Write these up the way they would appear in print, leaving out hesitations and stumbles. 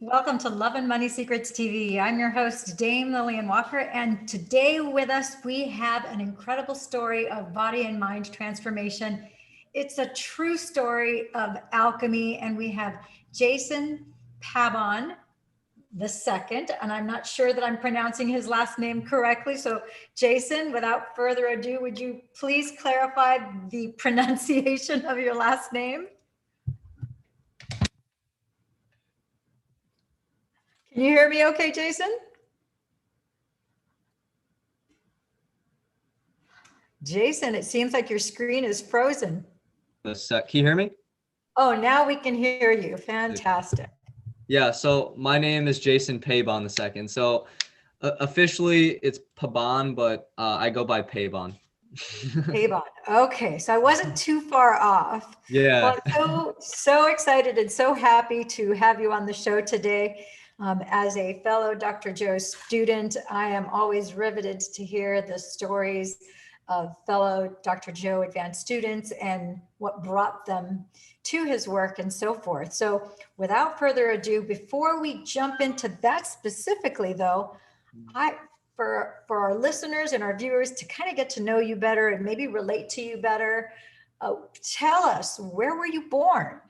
Welcome to Love and Money Secrets TV. I'm your host, Dame Lillian Walker, and today with us we have an incredible story of body and mind transformation. It's a true story of alchemy, and we have Jason Pabon the second, and I'm not sure that I'm pronouncing his last name correctly. So Jason, without further ado, would you please clarify the pronunciation of your last name? Can you hear me okay, Jason? Jason, it seems like your screen is frozen. Can you hear me? Oh, now we can hear you. Fantastic. Yeah, so my name is Jason Pabon the second. So officially it's Pabon, but I go by Pabon. Pabon. Okay, so I wasn't too far off. Yeah. Well, I'm so excited and so happy to have you on the show today. As a fellow Dr. Joe student, I am always riveted to hear the stories of fellow Dr. Joe advanced students and what brought them to his work and so forth. So without further ado, before we jump into that specifically though, for our listeners and our viewers to kind of get to know you better and maybe relate to you better, tell us, where were you born?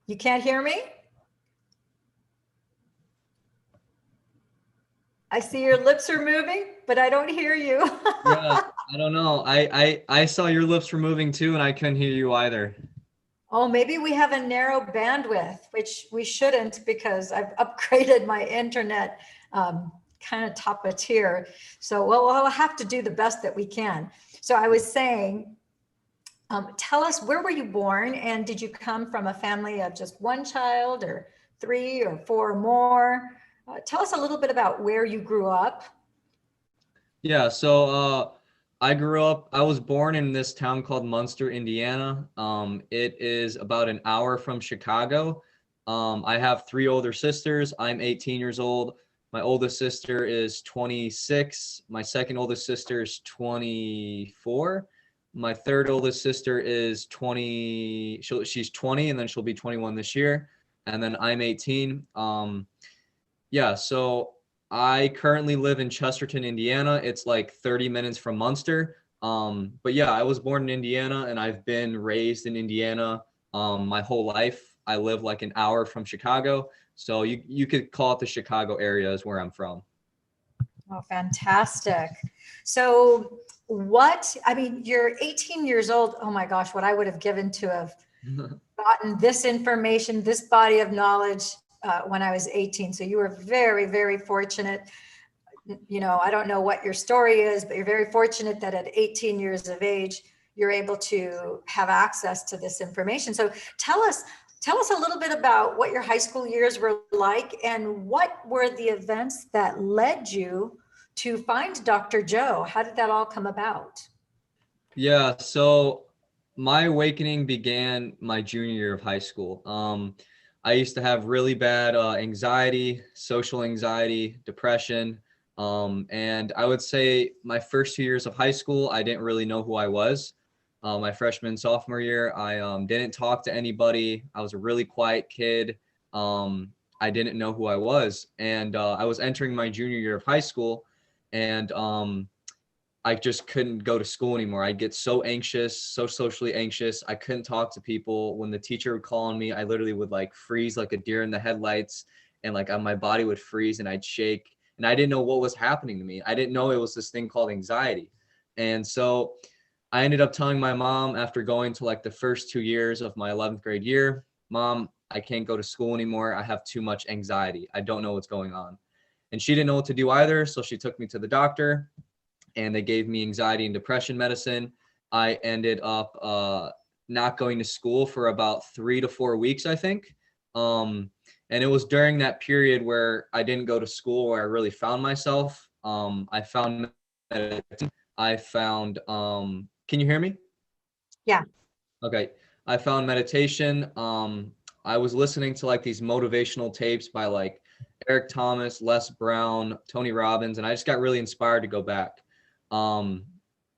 You can't hear me? I see your lips are moving, but I don't hear you. Yeah, I don't know. I saw your lips were moving too, and I couldn't hear you either. Oh, maybe we have a narrow bandwidth, which we shouldn't because I've upgraded my internet kind of top of tier. So we'll have to do the best that we can. So I was saying, tell us, where were you born, and did you come from a family of just one child or 3 or 4 or more? Tell us a little bit about where you grew up. Yeah, so I was born in this town called Munster, Indiana. It is about an hour from Chicago. I have 3 older sisters. I'm 18 years old. My oldest sister is 26. My second oldest sister is 24. My third oldest sister is 20. She's 20, and then she'll be 21 this year. And then I'm 18. Yeah, so I currently live in Chesterton, Indiana. It's like 30 minutes from Munster. But yeah, I was born in Indiana and I've been raised in Indiana my whole life. I live like an hour from Chicago. So you could call it the Chicago area is where I'm from. Oh, fantastic. So you're 18 years old. Oh my gosh, what I would have given to have gotten this information, this body of knowledge when I was 18. So you were very, very fortunate. You know, I don't know what your story is, but you're very fortunate that at 18 years of age, you're able to have access to this information. So tell us a little bit about what your high school years were like and what were the events that led you to find Dr. Joe. How did that all come about? Yeah, so my awakening began my junior year of high school. I used to have really bad anxiety, social anxiety, depression. And I would say my first 2 years of high school, I didn't really know who I was. My freshman, sophomore year, I didn't talk to anybody. I was a really quiet kid. I didn't know who I was. And I was entering my junior year of high school, and I just couldn't go to school anymore. I'd get so anxious, so socially anxious. I couldn't talk to people. When the teacher would call on me, I literally would like freeze like a deer in the headlights, and like my body would freeze and I'd shake. And I didn't know what was happening to me. I didn't know it was this thing called anxiety. And so I ended up telling my mom after going to like the first 2 years of my 11th grade year, Mom, I can't go to school anymore. I have too much anxiety. I don't know what's going on. And she didn't know what to do either. So she took me to the doctor and they gave me anxiety and depression medicine. I ended up not going to school for about 3 to 4 weeks, I think. And it was during that period where I didn't go to school where I really found myself. I found, can you hear me? Yeah. Okay. I found meditation. I was listening to like these motivational tapes by like Eric Thomas, Les Brown, Tony Robbins, and I just got really inspired to go back.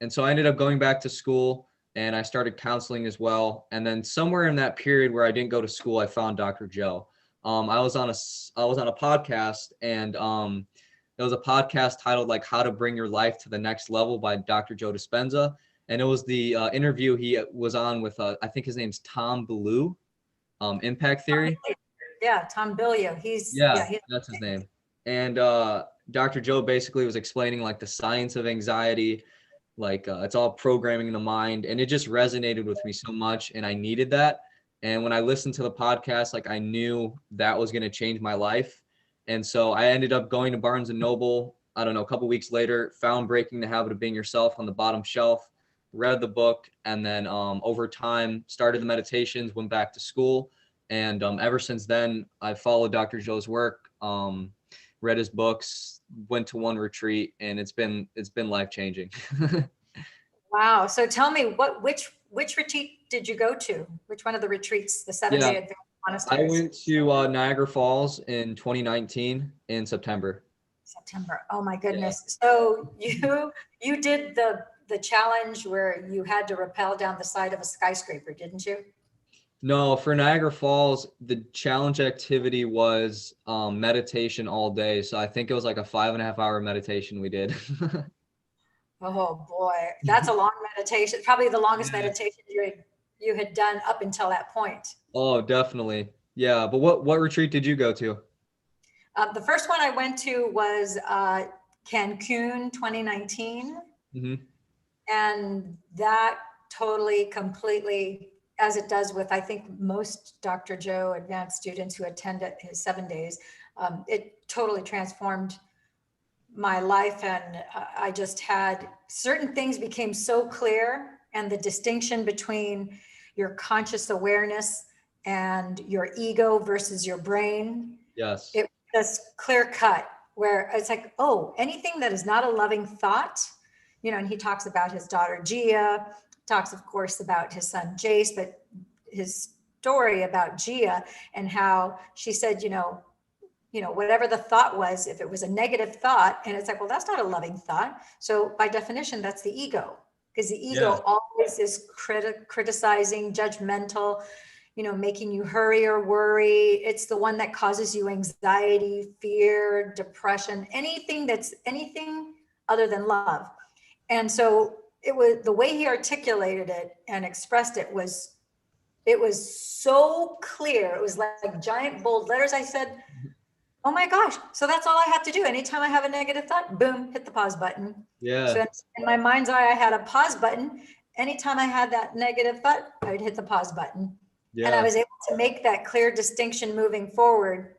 And so I ended up going back to school. and I started counseling as well. And then somewhere in that period where I didn't go to school, I found Dr. Joe. I was on a podcast, and it was a podcast titled like How to Bring Your Life to the Next Level by Dr. Joe Dispenza. And it was the interview he was on with, I think his name's Tom Ballou, Impact Theory. Yeah, Tom Billio. He's That's his name. And Dr. Joe basically was explaining like the science of anxiety, like it's all programming in the mind, and it just resonated with me so much, and I needed that. And when I listened to the podcast, like I knew that was going to change my life. And so I ended up going to Barnes and Noble, I don't know, a couple weeks later, found Breaking the Habit of Being Yourself on the bottom shelf, read the book, and then over time started the meditations, went back to school. And ever since then, I've followed Dr. Joe's work, read his books, went to one retreat, and it's been life-changing. Wow. So tell me, which retreat did you go to? Which one of the retreats, the 7-day advanced I monasteries? went to Niagara Falls in 2019 in September. Oh my goodness. Yeah. So you did the challenge where you had to rappel down the side of a skyscraper, didn't you? No, for Niagara Falls, the challenge activity was meditation all day. So I think it was like a 5.5 hour meditation we did. Oh boy, that's a long meditation. Probably the longest meditation you had done up until that point. Oh, definitely. Yeah. But what retreat did you go to? The first one I went to was Cancun 2019. Mm-hmm. And that totally, completely, as it does with, I think, most Dr. Joe advanced students who attend his 7 days, it totally transformed my life. And I just had certain things became so clear, and the distinction between your conscious awareness and your ego versus your brain. Yes. It was clear cut, where it's like, oh, anything that is not a loving thought, and he talks about his daughter, Gia, talks, of course, about his son, Jace, but his story about Gia and how she said, whatever the thought was, if it was a negative thought, and it's like, well, that's not a loving thought. So by definition, that's the ego, because the ego always is criticizing, judgmental, making you hurry or worry. It's the one that causes you anxiety, fear, depression, anything other than love. And so it was the way he articulated it and expressed it was so clear. It was like giant bold letters. I said, oh my gosh. So that's all I have to do. Anytime I have a negative thought, boom, hit the pause button. Yeah. So in my mind's eye, I had a pause button. Anytime I had that negative thought, I would hit the pause button. Yeah. And I was able to make that clear distinction moving forward.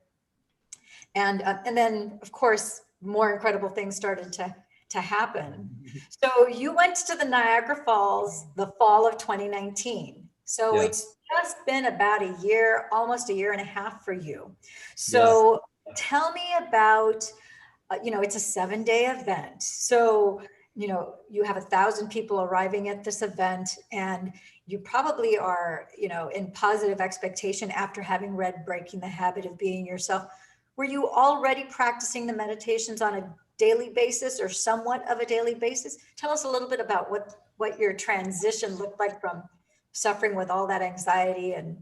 And then, of course, more incredible things started to happen. So you went to the Niagara Falls the fall of 2019. So it's just been about a year, almost a year and a half for you. So tell me about, it's a 7-day event. So, you have 1,000 people arriving at this event, and you probably are, in positive expectation after having read Breaking the Habit of Being Yourself. Were you already practicing the meditations on a daily basis or somewhat of a daily basis? Tell us a little bit about what your transition looked like from suffering with all that anxiety and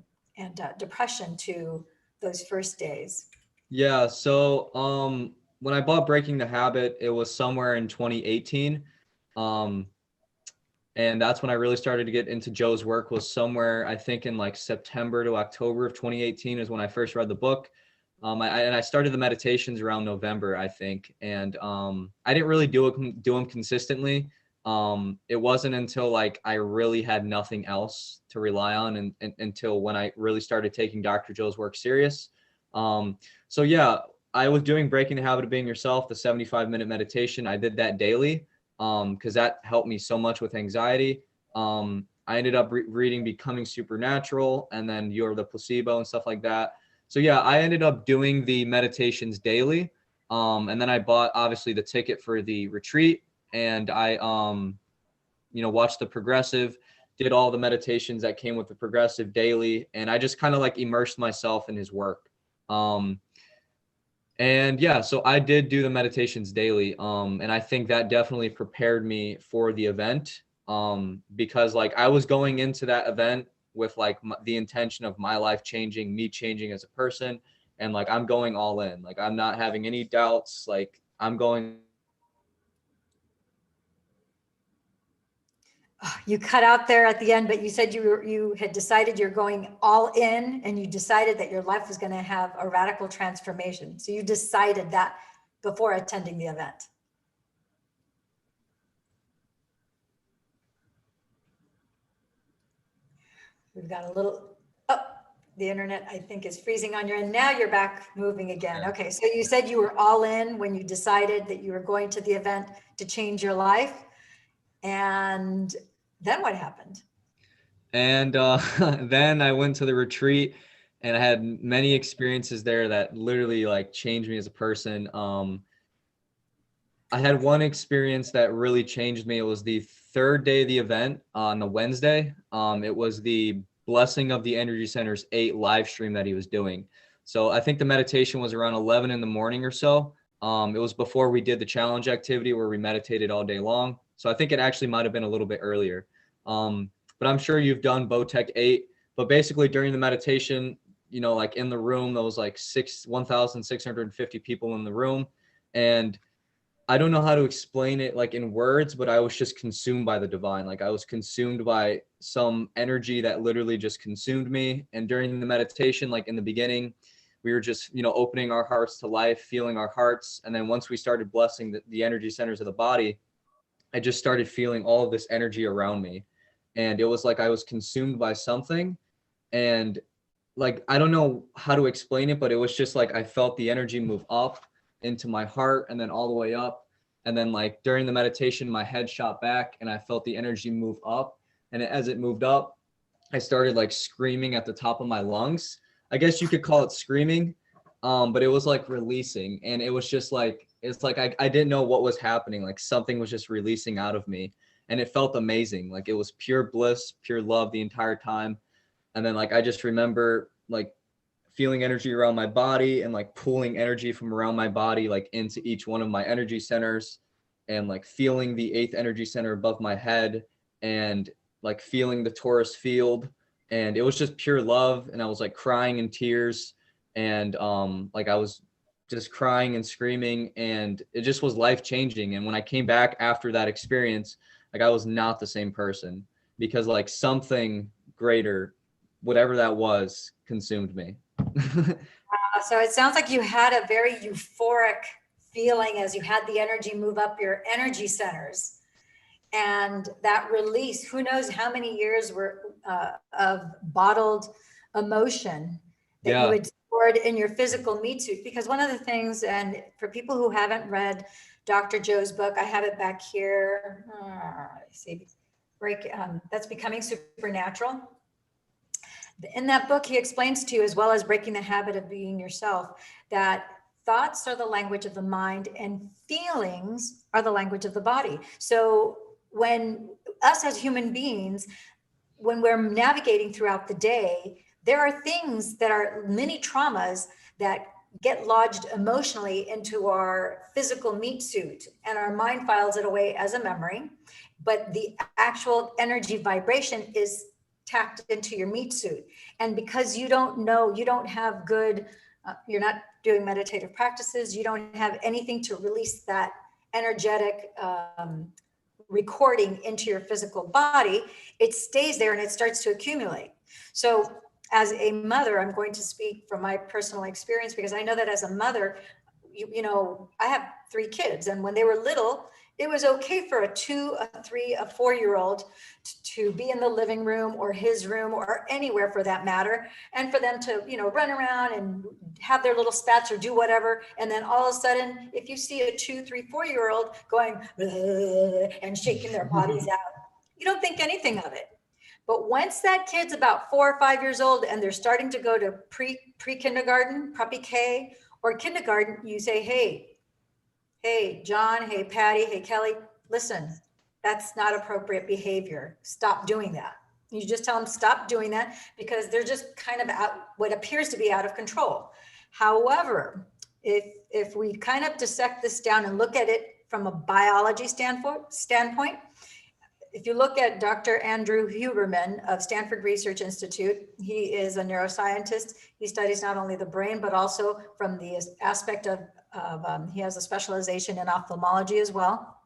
depression to those first days. Yeah. So when I bought Breaking the Habit, it was somewhere in 2018. And that's when I really started to get into Joe's work, was somewhere, I think, in like September to October of 2018 is when I first read the book. I started the meditations around November, I think. And I didn't really do them consistently. It wasn't until like I really had nothing else to rely on and until when I really started taking Dr. Joe's work serious. So yeah, I was doing Breaking the Habit of Being Yourself, the 75-minute meditation. I did that daily because that helped me so much with anxiety. I ended up reading Becoming Supernatural and then You're the Placebo and stuff like that. So yeah, I ended up doing the meditations daily. And then I bought obviously the ticket for the retreat, and I, watched the progressive, did all the meditations that came with the progressive daily. And I just kind of like immersed myself in his work. And yeah, so I did do the meditations daily. And I think that definitely prepared me for the event. because like I was going into that event with like the intention of my life changing, me changing as a person. And like, I'm going all in, like, I'm not having any doubts. Like I'm going. You cut out there at the end, but you said you had decided you're going all in, and you decided that your life was going to have a radical transformation. So you decided that before attending the event. We've got a little, oh, the internet, I think, is freezing on your end. Now you're back moving again. Okay, so you said you were all in when you decided that you were going to the event to change your life. And then what happened? And then I went to the retreat, and I had many experiences there that literally like changed me as a person. I had one experience that really changed me. It was the third day of the event on the Wednesday. It was the Blessing of the Energy Center's 8 live stream that he was doing. So I think the meditation was around 11 in the morning or so. It was before we did the challenge activity where we meditated all day long. So I think it actually might have been a little bit earlier. But I'm sure you've done Botech 8. But basically during the meditation, you know, like in the room, there was like 1,650 people in the room. And I don't know how to explain it like in words, but I was just consumed by the divine. Like I was consumed by some energy that literally just consumed me. And during the meditation, like in the beginning, we were just, you know, opening our hearts to life, feeling our hearts. And then once we started blessing the energy centers of the body, I just started feeling all of this energy around me. And it was like I was consumed by something. And like, I don't know how to explain it, but it was just like I felt the energy move up into my heart and then all the way up. And then like during the meditation, my head shot back and I felt the energy move up. And as it moved up, I started like screaming at the top of my lungs. I guess you could call it screaming, but it was like releasing. And it was just like, it's like I didn't know what was happening. Like something was just releasing out of me. And it felt amazing. Like it was pure bliss, pure love the entire time. And then like I just remember like feeling energy around my body and like pulling energy from around my body like into each one of my energy centers, and like feeling the 8th energy center above my head, and like feeling the torus field. And it was just pure love, and I was like crying in tears, and like I was just crying and screaming, and it just was life changing. And when I came back after that experience, like I was not the same person, because like something greater, whatever that was, consumed me. So it sounds like you had a very euphoric feeling as you had the energy move up your energy centers, and that release, who knows how many years were of bottled emotion that you Yeah. had stored in your physical meat suit. Because one of the things, and for people who haven't read Dr. Joe's book, I have it back here. Let's see, that's Becoming Supernatural. In that book, he explains to you, as well as Breaking the Habit of Being Yourself, that thoughts are the language of the mind and feelings are the language of the body. So when us as human beings, when we're navigating throughout the day, there are things that are mini traumas that get lodged emotionally into our physical meat suit, and our mind files it away as a memory. But the actual energy vibration is tacked into your meat suit. And because you don't know, you don't have good, you're not doing meditative practices, you don't have anything to release that energetic recording into your physical body, it stays there and it starts to accumulate. So as a mother, I'm going to speak from my personal experience, because I know that as a mother, you know, I have 3 kids, and when they were little, it was okay for a 2, a 3, a 4-year-old to be in the living room or his room or anywhere for that matter, and for them to, you know, run around and have their little spats or do whatever. And then all of a sudden, if you see a 2, 3, 4-year-old going and shaking their bodies out, you don't think anything of it. But once that kid's about 4 or 5 years old and they're starting to go to pre-kindergarten, puppy K, or kindergarten, you say, hey, John, hey, Patty, hey, Kelly, listen, that's not appropriate behavior. Stop doing that. You just tell them stop doing that, because they're just kind of out, what appears to be out of control. However, if we kind of dissect this down and look at it from a biology standpoint, if you look at Dr. Andrew Huberman of Stanford Research Institute, he is a neuroscientist. He studies not only the brain, but also from the aspect of he has a specialization in ophthalmology as well.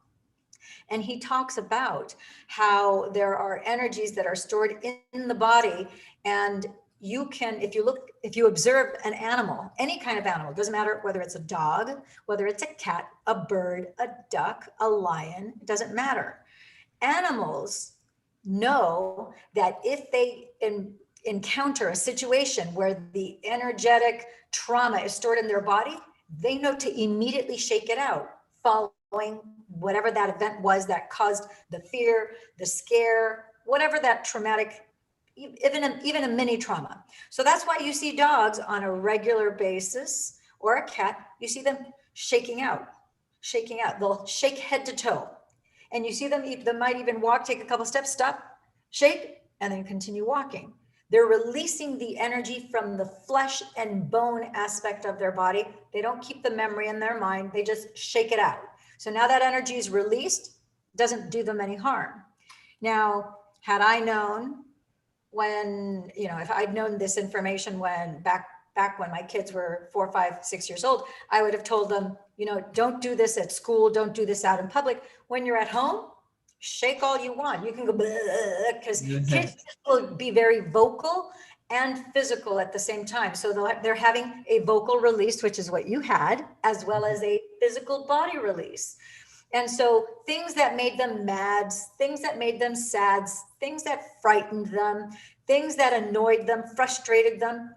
And he talks about how there are energies that are stored in the body. And you can, if you observe an animal, any kind of animal, doesn't matter whether it's a dog, whether it's a cat, a bird, a duck, a lion, it doesn't matter. Animals know that if they encounter a situation where the energetic trauma is stored in their body, they know to immediately shake it out, following whatever that event was that caused the fear, the scare, whatever that traumatic, even a mini trauma. So that's why you see dogs on a regular basis, or a cat, you see them shaking out. They'll shake head to toe. And you see them, they might even walk, take a couple steps, stop, shake, and then continue walking. They're releasing the energy from the flesh and bone aspect of their body. They don't keep the memory in their mind. They just shake it out. So now that energy is released, doesn't do them any harm. Now, had I known when, if I'd known this information when back when my kids were 4, 5, 6 years old, I would have told them, don't do this at school. Don't do this out in public. When you're at home, shake all you want. You can go, because kids will be very vocal and physical at the same time. So they're having a vocal release, which is what you had, as well as a physical body release. And so things that made them mad, things that made them sad, things that frightened them, things that annoyed them, frustrated them,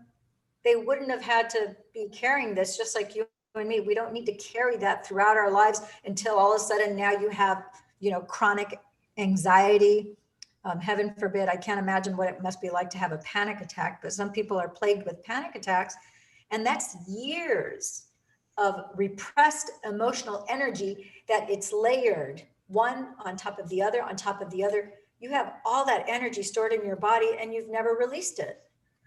they wouldn't have had to be carrying this, just like you and me. We don't need to carry that throughout our lives until all of a sudden now you have, chronic anxiety. Heaven forbid, I can't imagine what it must be like to have a panic attack, but some people are plagued with panic attacks. And that's years of repressed emotional energy that it's layered, one on top of the other, on top of the other. You have all that energy stored in your body and you've never released it.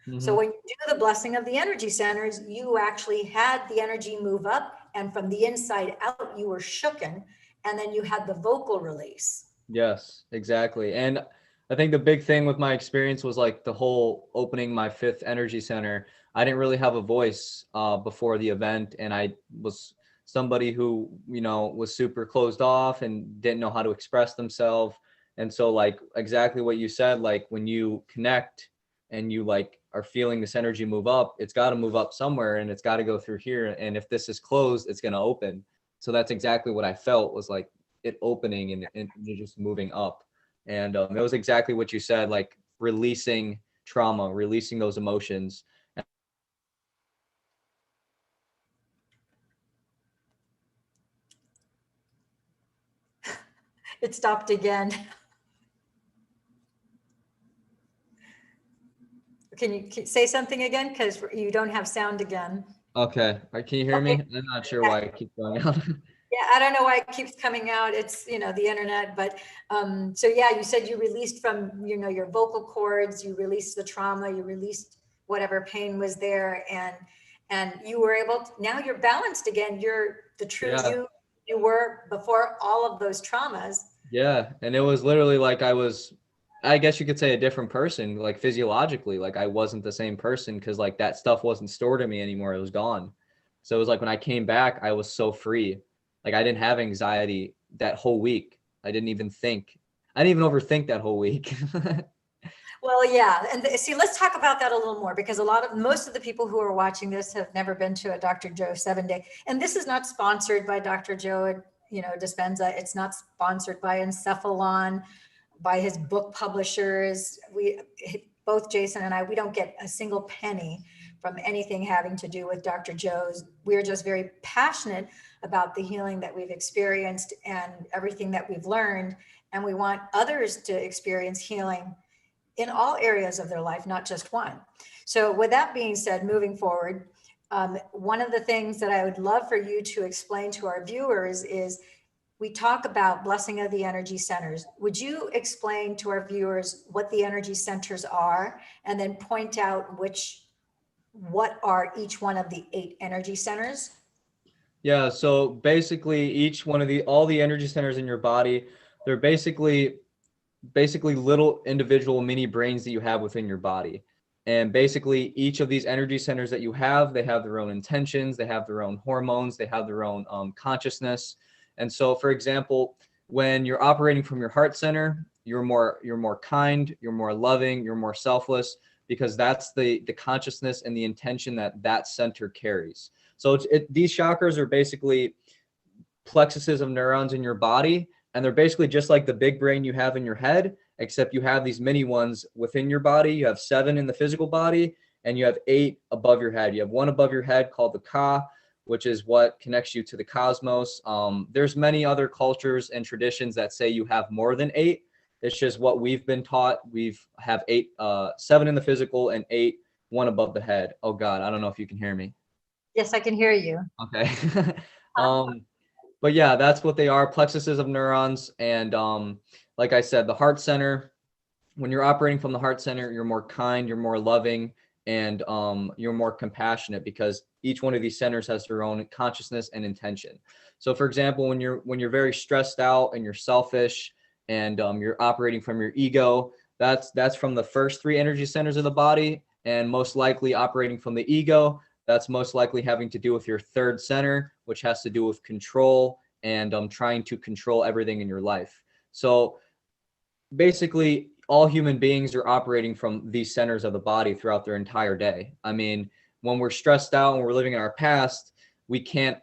Mm-hmm. So when you do the blessing of the energy centers, you actually had the energy move up, and from the inside out, you were shooken, and then you had the vocal release. Yes, exactly. And I think the big thing with my experience was like the whole opening my 5th energy center. I didn't really have a voice before the event, and I was somebody who, was super closed off and didn't know how to express themselves. And so like exactly what you said, like when you connect and you like are feeling this energy move up, it's got to move up somewhere and it's got to go through here. And if this is closed, it's going to open. So that's exactly what I felt, was like it opening and you're just moving up. And it was exactly what you said, like releasing trauma, releasing those emotions. It stopped again. Can you say something again? Because you don't have sound again. Okay. Can you hear me? I'm not sure why it keeps going out. Yeah, I don't know why it keeps coming out. It's, the internet. But so yeah, you said you released from, your vocal cords, you released the trauma, you released whatever pain was there, and you were able to, now you're balanced again. You're the true you were before all of those traumas. Yeah. And it was literally like I guess you could say a different person, like physiologically, like I wasn't the same person because like that stuff wasn't stored in me anymore. It was gone. So it was like when I came back, I was so free. Like I didn't have anxiety that whole week. I didn't even overthink that whole week. Well, yeah. And see, let's talk about that a little more, because most of the people who are watching this have never been to a Dr. Joe 7-day. And this is not sponsored by Dr. Joe, Dispenza. It's not sponsored by Encephalon, by his book publishers. Both Jason and I, we don't get a single penny from anything having to do with Dr. Joe's. We're just very passionate about the healing that we've experienced and everything that we've learned. And we want others to experience healing in all areas of their life, not just one. So with that being said, moving forward, one of the things that I would love for you to explain to our viewers is, we talk about blessing of the energy centers. Would you explain to our viewers what the energy centers are, and then point out what are each one of the 8 energy centers? Yeah. So basically all the energy centers in your body, they're basically basically little individual mini brains that you have within your body. And basically each of these energy centers that you have, they have their own intentions, they have their own hormones, they have their own consciousness. And so, for example, when you're operating from your heart center, you're more kind, you're more loving, you're more selfless, because that's the consciousness and the intention that that center carries. So these chakras are basically plexuses of neurons in your body, and they're basically just like the big brain you have in your head, except you have these mini ones within your body. You have 7 in the physical body, and you have 8 above your head. You have 1 above your head called the Ka, which is what connects you to the cosmos. There's many other cultures and traditions that say you have more than 8. It's just what we've been taught. We've have 8, 7 in the physical and 8, 1 above the head. Oh God, I don't know if you can hear me. Yes, I can hear you. Okay. But yeah, that's what they are, plexuses of neurons. And like I said, the heart center, when you're operating from the heart center, you're more kind, you're more loving, and you're more compassionate, because each one of these centers has their own consciousness and intention. So for example, when you're very stressed out and you're selfish and you're operating from your ego, that's from the first 3 energy centers of the body, and most likely operating from the ego, that's most likely having to do with your 3rd center, which has to do with control and trying to control everything in your life. So basically, all human beings are operating from these centers of the body throughout their entire day. I mean, when we're stressed out and we're living in our past, we can't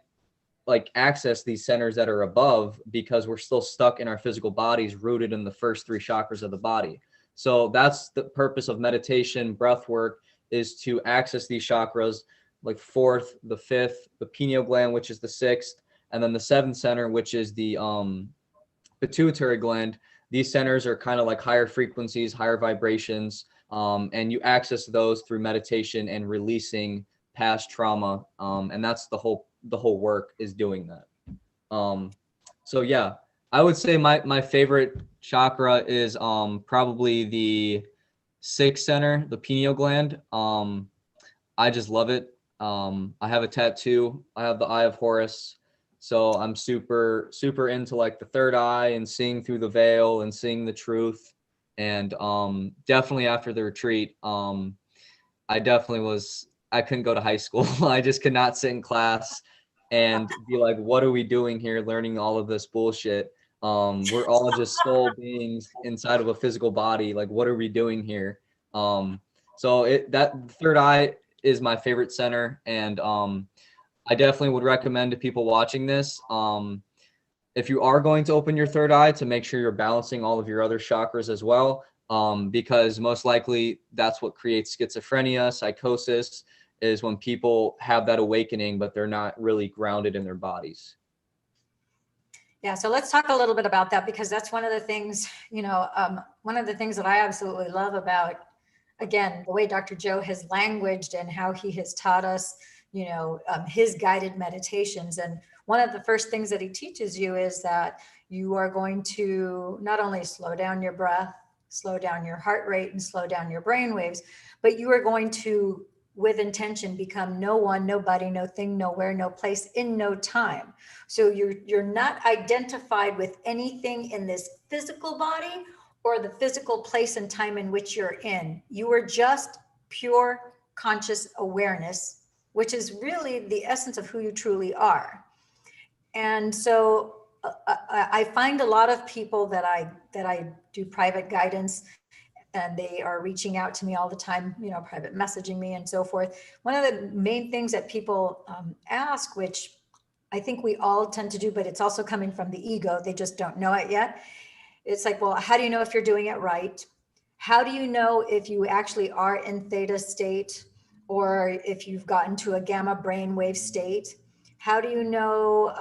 like access these centers that are above, because we're still stuck in our physical bodies, rooted in the first 3 chakras of the body. So that's the purpose of meditation, breath work, is to access these chakras, like 4th, the 5th, the pineal gland, which is the 6th, and then the 7th center, which is the pituitary gland. These centers are kind of like higher frequencies, higher vibrations, and you access those through meditation and releasing past trauma, and that's the whole work is doing that. So yeah, I would say my favorite chakra is probably the 6th center, the pineal gland. I just love it. I have a tattoo. I have the Eye of Horus. So I'm super, super into like the 3rd eye and seeing through the veil and seeing the truth. And definitely after the retreat, I couldn't go to high school. I just could not sit in class and be like, what are we doing here learning all of this bullshit? We're all just soul beings inside of a physical body. Like, what are we doing here? So that 3rd eye is my favorite center, and I definitely would recommend to people watching this, if you are going to open your 3rd eye, to make sure you're balancing all of your other chakras as well, because most likely that's what creates schizophrenia, psychosis, is when people have that awakening, but they're not really grounded in their bodies. Yeah, so let's talk a little bit about that, because that's one of the things, one of the things that I absolutely love about, again, the way Dr. Joe has languaged and how he has taught us, his guided meditations. And one of the first things that he teaches you is that you are going to not only slow down your breath, slow down your heart rate, and slow down your brain waves, but you are going to, with intention, become no one, nobody, no thing, nowhere, no place, in no time. So you're not identified with anything in this physical body or the physical place and time in which you're in. You are just pure conscious awareness, which is really the essence of who you truly are. And so I find a lot of people that I do private guidance, and they are reaching out to me all the time, private messaging me and so forth. One of the main things that people ask, which I think we all tend to do, but it's also coming from the ego, they just don't know it yet. It's like, well, how do you know if you're doing it right? How do you know if you actually are in theta state, or if you've gotten to a gamma brainwave state? How do you know?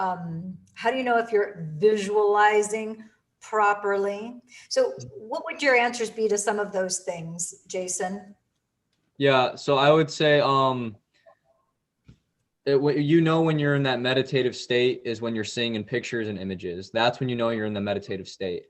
How do you know if you're visualizing properly? So what would your answers be to some of those things, Jason? Yeah, so I would say when you're in that meditative state is when you're seeing in pictures and images. That's when you know you're in the meditative state.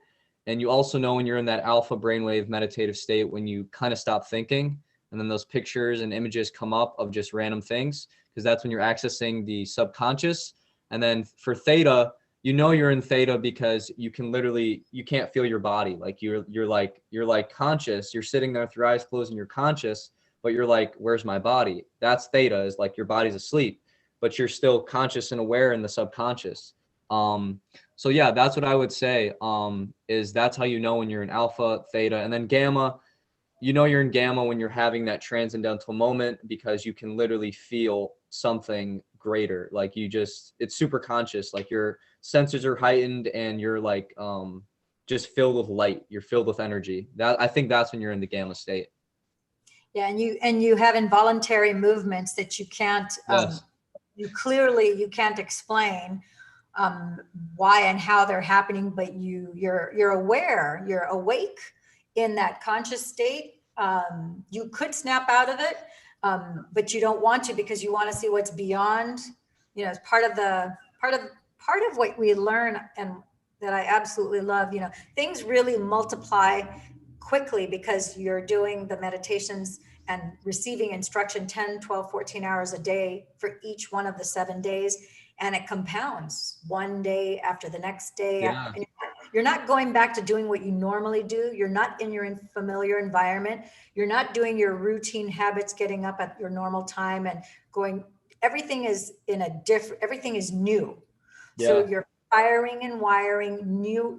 And you also know when you're in that alpha brainwave meditative state, when you kind of stop thinking, and then those pictures and images come up of just random things, because that's when you're accessing the subconscious. And then for theta, you know you're in theta because you can literally, you can't feel your body. Like you're like conscious, you're sitting there with your eyes closed and you're conscious, but you're like, where's my body? That's theta, is like your body's asleep, but you're still conscious and aware in the subconscious. So yeah, that's what I would say, is that's how you know when you're in alpha, theta. And then gamma, you know you're in gamma when you're having that transcendental moment, because you can literally feel something greater. Like you just, it's super conscious, like your senses are heightened and you're like just filled with light, you're filled with energy. That, I think that's when you're in the gamma state. Yeah, and you have involuntary movements that you can't Yes. you can't explain why and how they're happening, but you're aware, you're awake in that conscious state. You could snap out of it, but you don't want to, because you want to see what's beyond. You know, it's part of what we learn, and that I absolutely love. You know, things really multiply quickly because you're doing the meditations and receiving instruction 10, 12, 14 hours a day for each one of the 7 days. And it compounds one day after the next day. Yeah. And you're not going back to doing what you normally do. You're not in your familiar environment. You're not doing your routine habits, getting up at your normal time and going, everything is everything is new. So Yeah. you're firing and wiring new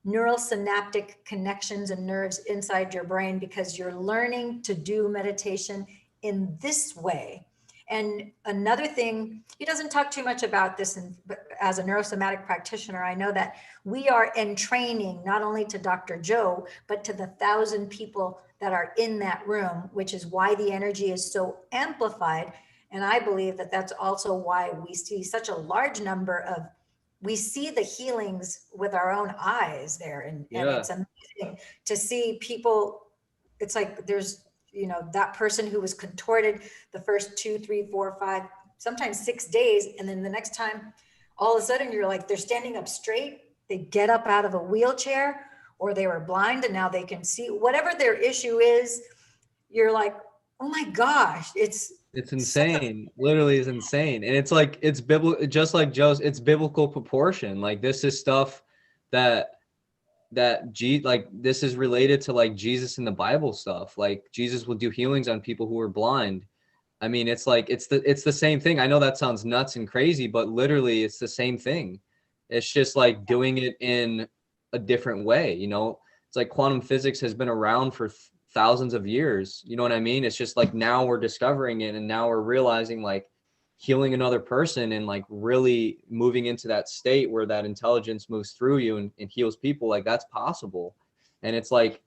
neural synaptic connections and nerves inside your brain, because you're learning to do meditation in this way. And another thing, he doesn't talk too much about this, but as a neurosomatic practitioner, I know that we are in training not only to Dr. Joe, but to the 1,000 people that are in that room, which is why the energy is so amplified. And I believe that that's also why we see such a large number of, we see the healings with our own eyes there. And it's amazing to see people. It's like there's, you know, that person who was contorted the first 2, 3, 4, 5, sometimes 6 days. And then the next time, all of a sudden you're like, they're standing up straight. They get up out of a wheelchair, or they were blind and now they can see. Whatever their issue is, you're like, oh my gosh, it's insane. Literally is insane. And it's like, it's biblical, just like Joe's, it's biblical proportion. Like this is stuff that like this is related to like Jesus in the Bible stuff. Like Jesus will do healings on people who are blind. I mean, it's like it's the same thing. I know that sounds nuts and crazy, but literally it's the same thing. It's just like doing it in a different way, you know? It's like quantum physics has been around for thousands of years. You know what I mean? It's just like now we're discovering it, and now we're realizing like healing another person and like really moving into that state where that intelligence moves through you and heals people, like that's possible. And it's like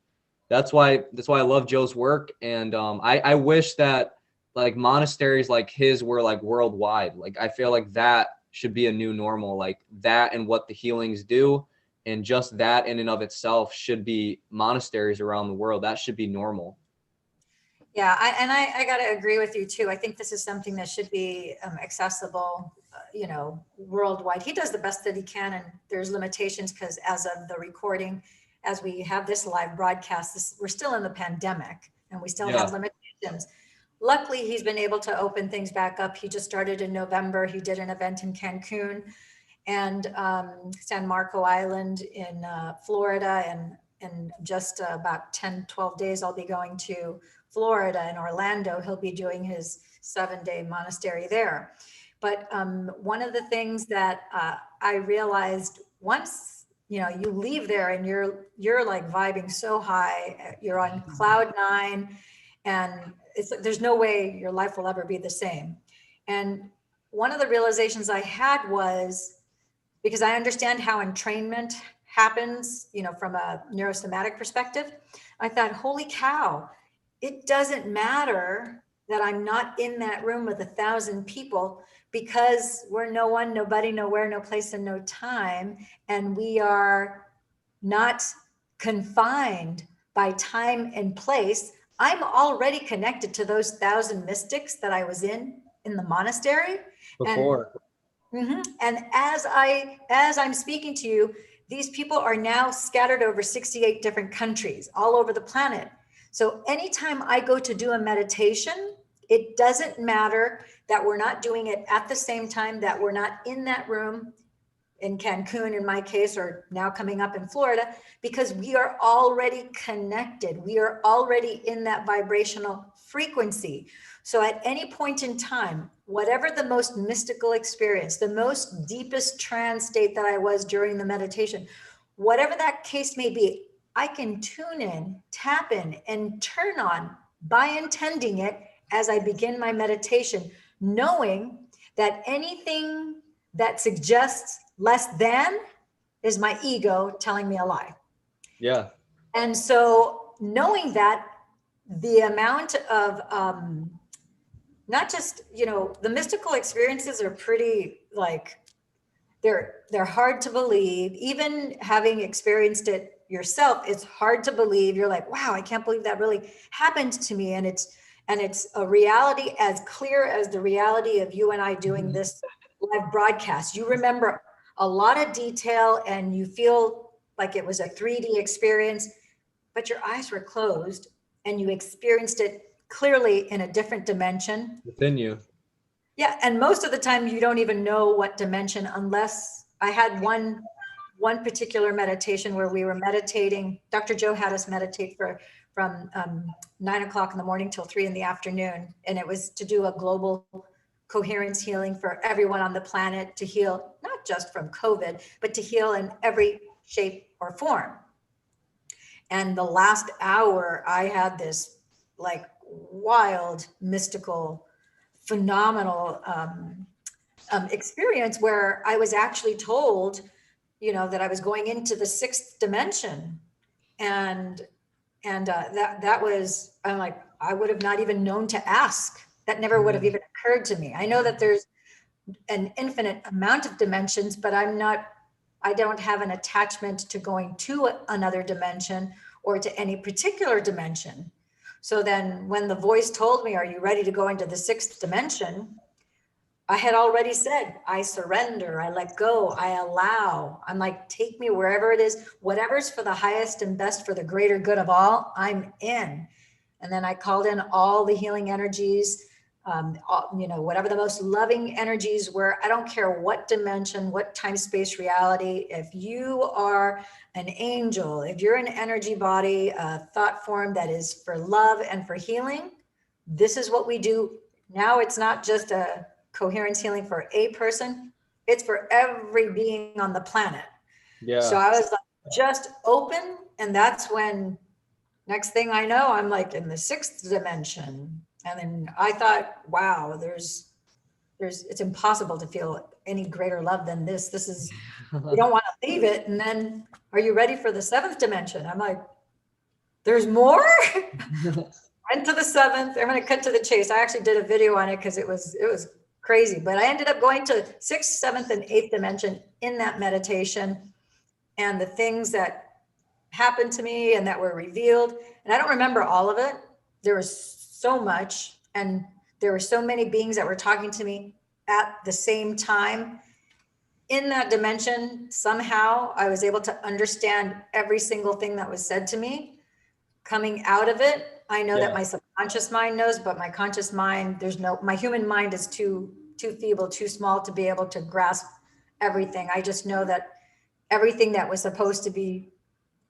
that's why I love Joe's work. And I wish that like monasteries like his were like worldwide. Like I feel like that should be a new normal, like that and what the healings do, and just that in and of itself should be monasteries around the world. That should be normal. Yeah, I got to agree with you too. I think this is something that should be accessible, you know, worldwide. He does the best that he can, and there's limitations because as of the recording, as we have this live broadcast, we're still in the pandemic and we still have limitations. Luckily, he's been able to open things back up. He just started in November. He did an event in Cancun and San Marco Island in Florida, and just about 10, 12 days, I'll be going to Florida and Orlando. He'll be doing his 7-day monastery there. But one of the things that I realized once, you know, you leave there and you're like vibing so high, you're on cloud 9, and there's no way your life will ever be the same. And one of the realizations I had was, because I understand how entrainment happens, you know, from a neurosomatic perspective, I thought, holy cow, it doesn't matter that I'm not in that room with 1,000 people, because we're no one, nobody, nowhere, no place, and no time. And we are not confined by time and place. I'm already connected to those 1,000 mystics that I was in the monastery. Before. And as I'm speaking to you, these people are now scattered over 68 different countries all over the planet. So anytime I go to do a meditation, it doesn't matter that we're not doing it at the same time, that we're not in that room. in Cancun in my case, or now coming up in Florida, because we are already connected. We are already in that vibrational frequency. So at any point in time, whatever the most mystical experience, the most deepest trance state that I was during the meditation, whatever that case may be, I can tune in, tap in, and turn on by intending it as I begin my meditation, knowing that anything that suggests less than is my ego telling me a lie. Yeah. And so knowing that, the amount of not just, the mystical experiences are pretty, like, they're hard to believe. Even having experienced it yourself, it's hard to believe. You're like, wow, I can't believe that really happened to me. And it's a reality as clear as the reality of you and I doing this live broadcast. You remember a lot of detail and you feel like it was a 3D experience, but your eyes were closed and you experienced it clearly in a different dimension. Within you. Yeah, and most of the time you don't even know what dimension, unless I had one particular meditation where we were meditating. Dr. Joe had us meditate from 9 o'clock in the morning till 3 in the afternoon, and it was to do a global coherence healing for everyone on the planet, to heal not just from COVID, but to heal in every shape or form. And the last hour, I had this like wild, mystical, phenomenal experience where I was actually told, that I was going into the 6th dimension, and that was, I'm like, I would have not even known to ask. That never would have even occurred to me. I know that there's an infinite amount of dimensions, but I don't have an attachment to going to another dimension or to any particular dimension. So then when the voice told me, are you ready to go into the 6th dimension? I had already said, I surrender, I let go, I allow. I'm like, take me wherever it is, whatever's for the highest and best for the greater good of all, I'm in. And then I called in all the healing energies, whatever the most loving energies were. I don't care what dimension, what time, space, reality. If you are an angel, if you're an energy body, a thought form that is for love and for healing, this is what we do. Now it's not just a coherence healing for a person, it's for every being on the planet. Yeah. So I was like, just open. And that's when, next thing I know, I'm like in the 6th dimension. And then I thought, wow, it's impossible to feel any greater love than this. This is, you don't want to leave it. And then, are you ready for the 7th dimension? I'm like, there's more? Went to the 7th. I'm going to cut to the chase. I actually did a video on it because it was crazy, but I ended up going to 6th, 7th, and 8th dimension in that meditation, and the things that happened to me and that were revealed. And I don't remember all of it. There was so much, and there were so many beings that were talking to me at the same time. In that dimension, somehow I was able to understand every single thing that was said to me. Coming out of it, I know that my subconscious mind knows, but my conscious mind, my human mind is too feeble, too small to be able to grasp everything. I just know that everything that was supposed to be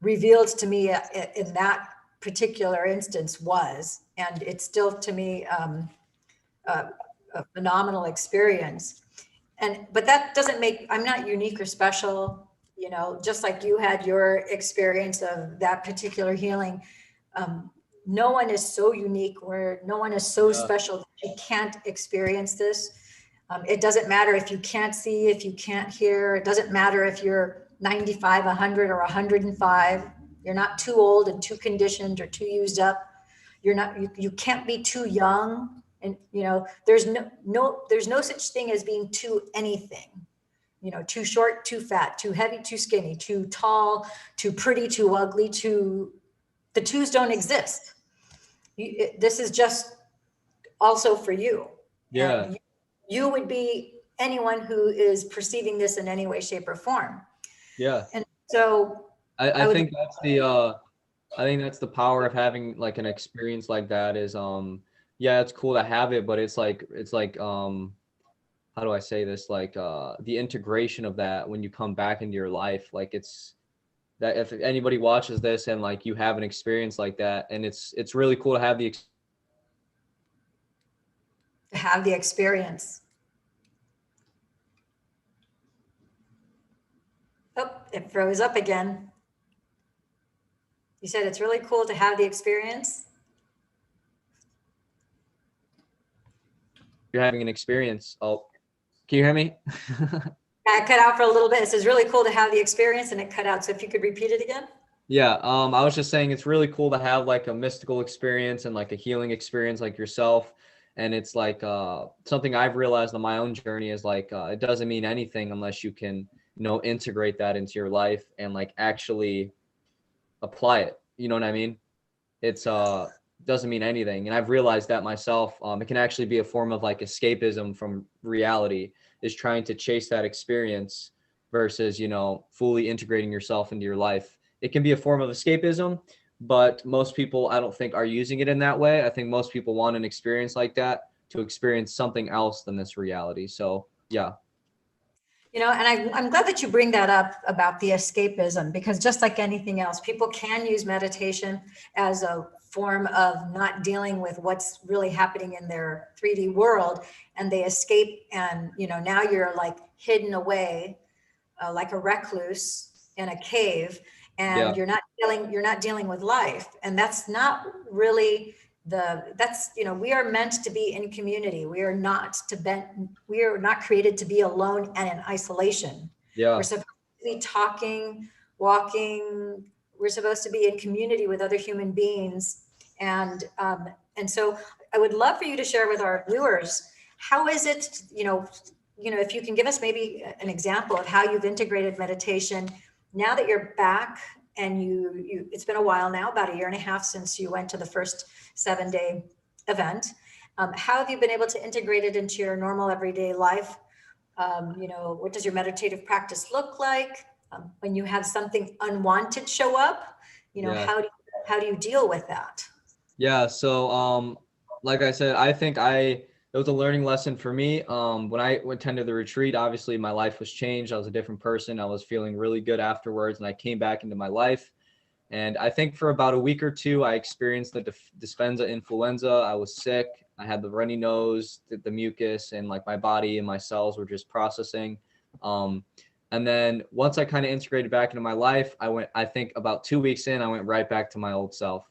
revealed to me in that particular instance was, and it's still to me a phenomenal experience. But that doesn't make, I'm not unique or special, just like you had your experience of that particular healing. No one is so unique, or no one is so special that you can't experience this. It doesn't matter if you can't see, if you can't hear. It doesn't matter if you're 95, 100, or 105. You're not too old and too conditioned or too used up. You can't be too young. And, there's no such thing as being too anything. Too short, too fat, too heavy, too skinny, too tall, too pretty, too ugly, the twos don't exist. This is just also for you. Yeah. And you would be anyone who is perceiving this in any way, shape, or form. Yeah. And so I think that's the power of having like an experience like that is, yeah, it's cool to have it, but it's like how do I say this? Like the integration of that when you come back into your life, like it's that if anybody watches this and like you have an experience like that, and it's really cool to have the To have the experience. Oh, it froze up again. You said it's really cool to have the experience. you're having an experience. Oh, can you hear me? Yeah, it cut out for a little bit. It says really cool to have the experience, and it cut out. So if you could repeat it again. Yeah, I was just saying it's really cool to have like a mystical experience and like a healing experience like yourself. And it's like something I've realized on my own journey is like it doesn't mean anything unless you can, integrate that into your life and like actually apply it. You know what I mean? It's doesn't mean anything. And I've realized that myself. It can actually be a form of like escapism from reality, is trying to chase that experience versus, fully integrating yourself into your life. It can be a form of escapism, but most people I don't think are using it in that way. I think most people want an experience like that to experience something else than this reality. So yeah. And I'm glad that you bring that up about the escapism, because just like anything else, people can use meditation as a form of not dealing with what's really happening in their 3D world, and they escape. And, now you're like hidden away, like a recluse in a cave, and Yeah. you're not dealing with life. And that's not really we are meant to be in community. We are not created to be alone and in isolation. We're Yeah. supposed to be talking, walking. We're supposed to be in community with other human beings. And so I would love for you to share with our viewers, how is it, if you can give us maybe an example of how you've integrated meditation now that you're back. And it's been a while now, about a year and a half since you went to the first 7-day event. How have you been able to integrate it into your normal everyday life? What does your meditative practice look like? When you have something unwanted show up, Yeah. how do you deal with that? Yeah, so like I said, I think it was a learning lesson for me. When I attended the retreat, obviously my life was changed. I was a different person. I was feeling really good afterwards, and I came back into my life. And I think for about a week or two, I experienced the dispensa influenza. I was sick. I had the runny nose, the mucus, and like my body and my cells were just processing. And then once I kind of integrated back into my life, I think about 2 weeks in, I went right back to my old self.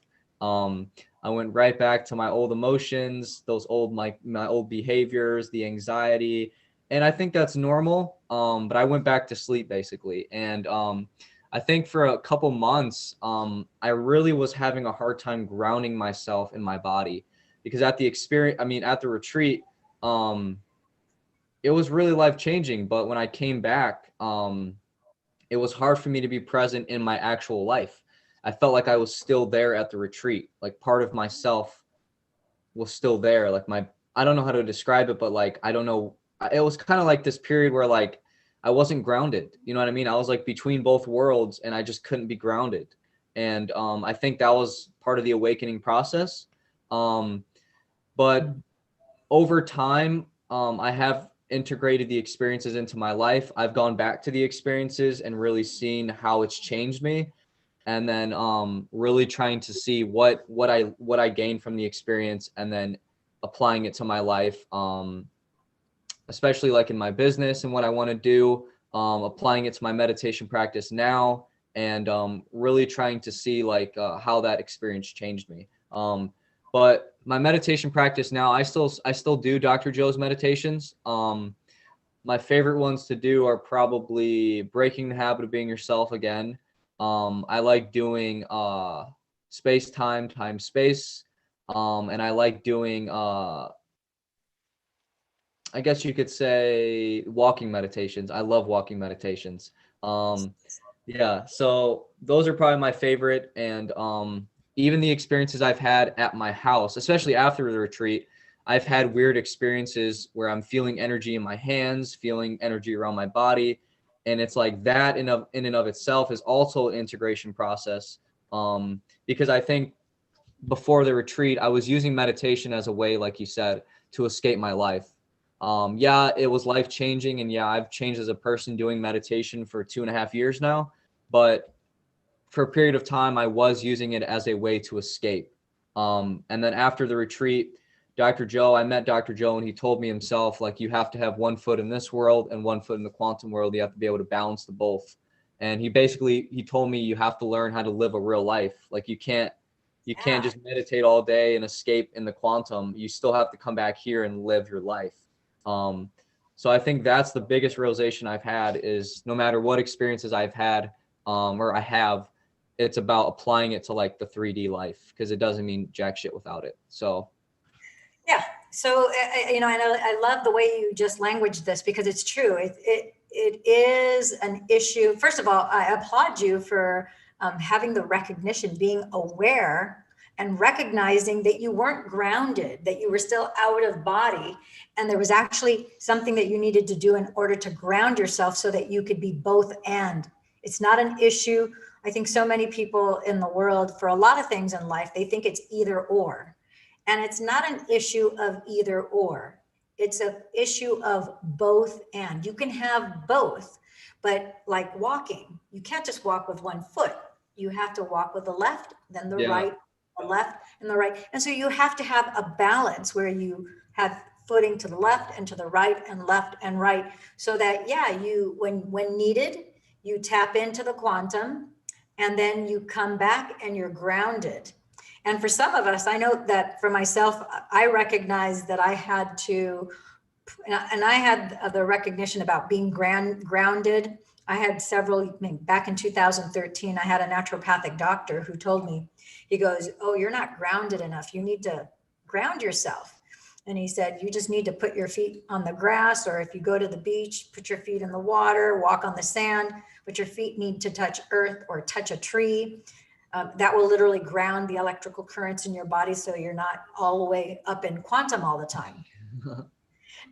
I went right back to my old emotions, those old, my old behaviors, the anxiety. And I think that's normal. But I went back to sleep basically. And I think for a couple months, I really was having a hard time grounding myself in my body, because at the retreat, it was really life changing. But when I came back, it was hard for me to be present in my actual life. I felt like I was still there at the retreat. Like part of myself was still there. Like I don't know how to describe it, but like, I don't know. It was kind of like this period where like I wasn't grounded. You know what I mean? I was like between both worlds and I just couldn't be grounded. And I think that was part of the awakening process. But over time, I have integrated the experiences into my life. I've gone back to the experiences and really seen how it's changed me. And then really trying to see what I gained from the experience, and then applying it to my life, especially like in my business and what I want to do, applying it to my meditation practice now, and really trying to see like how that experience changed me. But my meditation practice now, I still do Dr. Joe's meditations. My favorite ones to do are probably breaking the habit of being yourself again. I like doing space, time, space. And I like doing I guess you could say walking meditations. I love walking meditations. Yeah, so those are probably my favorite. And even the experiences I've had at my house, especially after the retreat, I've had weird experiences where I'm feeling energy in my hands, feeling energy around my body. And it's like that in and of itself is also an integration process. Because I think before the retreat, I was using meditation as a way, like you said, to escape my life. Yeah, it was life changing. And yeah, I've changed as a person doing meditation for 2.5 years now. But for a period of time, I was using it as a way to escape. And then after the retreat, I met Dr. Joe, and he told me himself, like, you have to have one foot in this world and one foot in the quantum world. You have to be able to balance the both. And he told me you have to learn how to live a real life. Like, you can't just meditate all day and escape in the quantum. You still have to come back here and live your life. Um, so I think that's the biggest realization I've had, is no matter what experiences I've had, or I have, it's about applying it to like the 3D life, because it doesn't mean jack shit without it. So Yeah. So, and I love the way you just languaged this, because it's true. It is an issue. First of all, I applaud you for having the recognition, being aware and recognizing that you weren't grounded, that you were still out of body. And there was actually something that you needed to do in order to ground yourself so that you could be both and. It's not an issue. I think so many people in the world, for a lot of things in life, they think it's either or. And it's not an issue of either or. It's an issue of both and. You can have both, but like walking, you can't just walk with one foot. You have to walk with the left, then the yeah, right, the left and the right. And so you have to have a balance where you have footing to the left and to the right and left and right, so that, yeah, you, when needed, you tap into the quantum, and then you come back and you're grounded. And for some of us, I know that for myself, I recognized that I had to, and I had the recognition about being grounded. I had several, back in 2013, I had a naturopathic doctor who told me, he goes, "Oh, you're not grounded enough. You need to ground yourself." And he said, "You just need to put your feet on the grass, or if you go to the beach, put your feet in the water, walk on the sand, but your feet need to touch earth or touch a tree." That will literally ground the electrical currents in your body, so you're not all the way up in quantum all the time.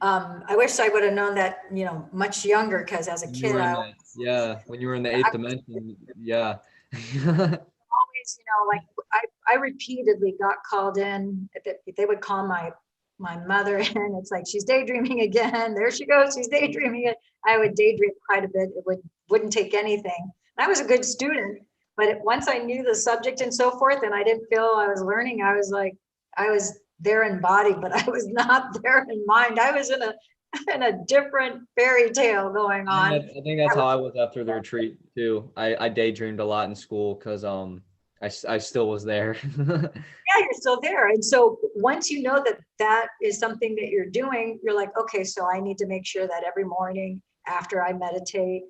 I wish I would have known that, much younger, because as a when you kid, were in I that, yeah, when you were in the I eighth dimension, yeah. always, like I repeatedly got called in. They would call my mother in. It's like, she's daydreaming again. There she goes. She's daydreaming. I would daydream quite a bit. It wouldn't take anything. I was a good student, but once I knew the subject and so forth, and I didn't feel I was learning, I was like, I was there in body, but I was not there in mind. I was in a different fairy tale going on. I think that's how I was after the retreat too. I daydreamed a lot in school because I still was there. Yeah, you're still there. And so once you know that that is something that you're doing, you're like, okay, so I need to make sure that every morning after I meditate,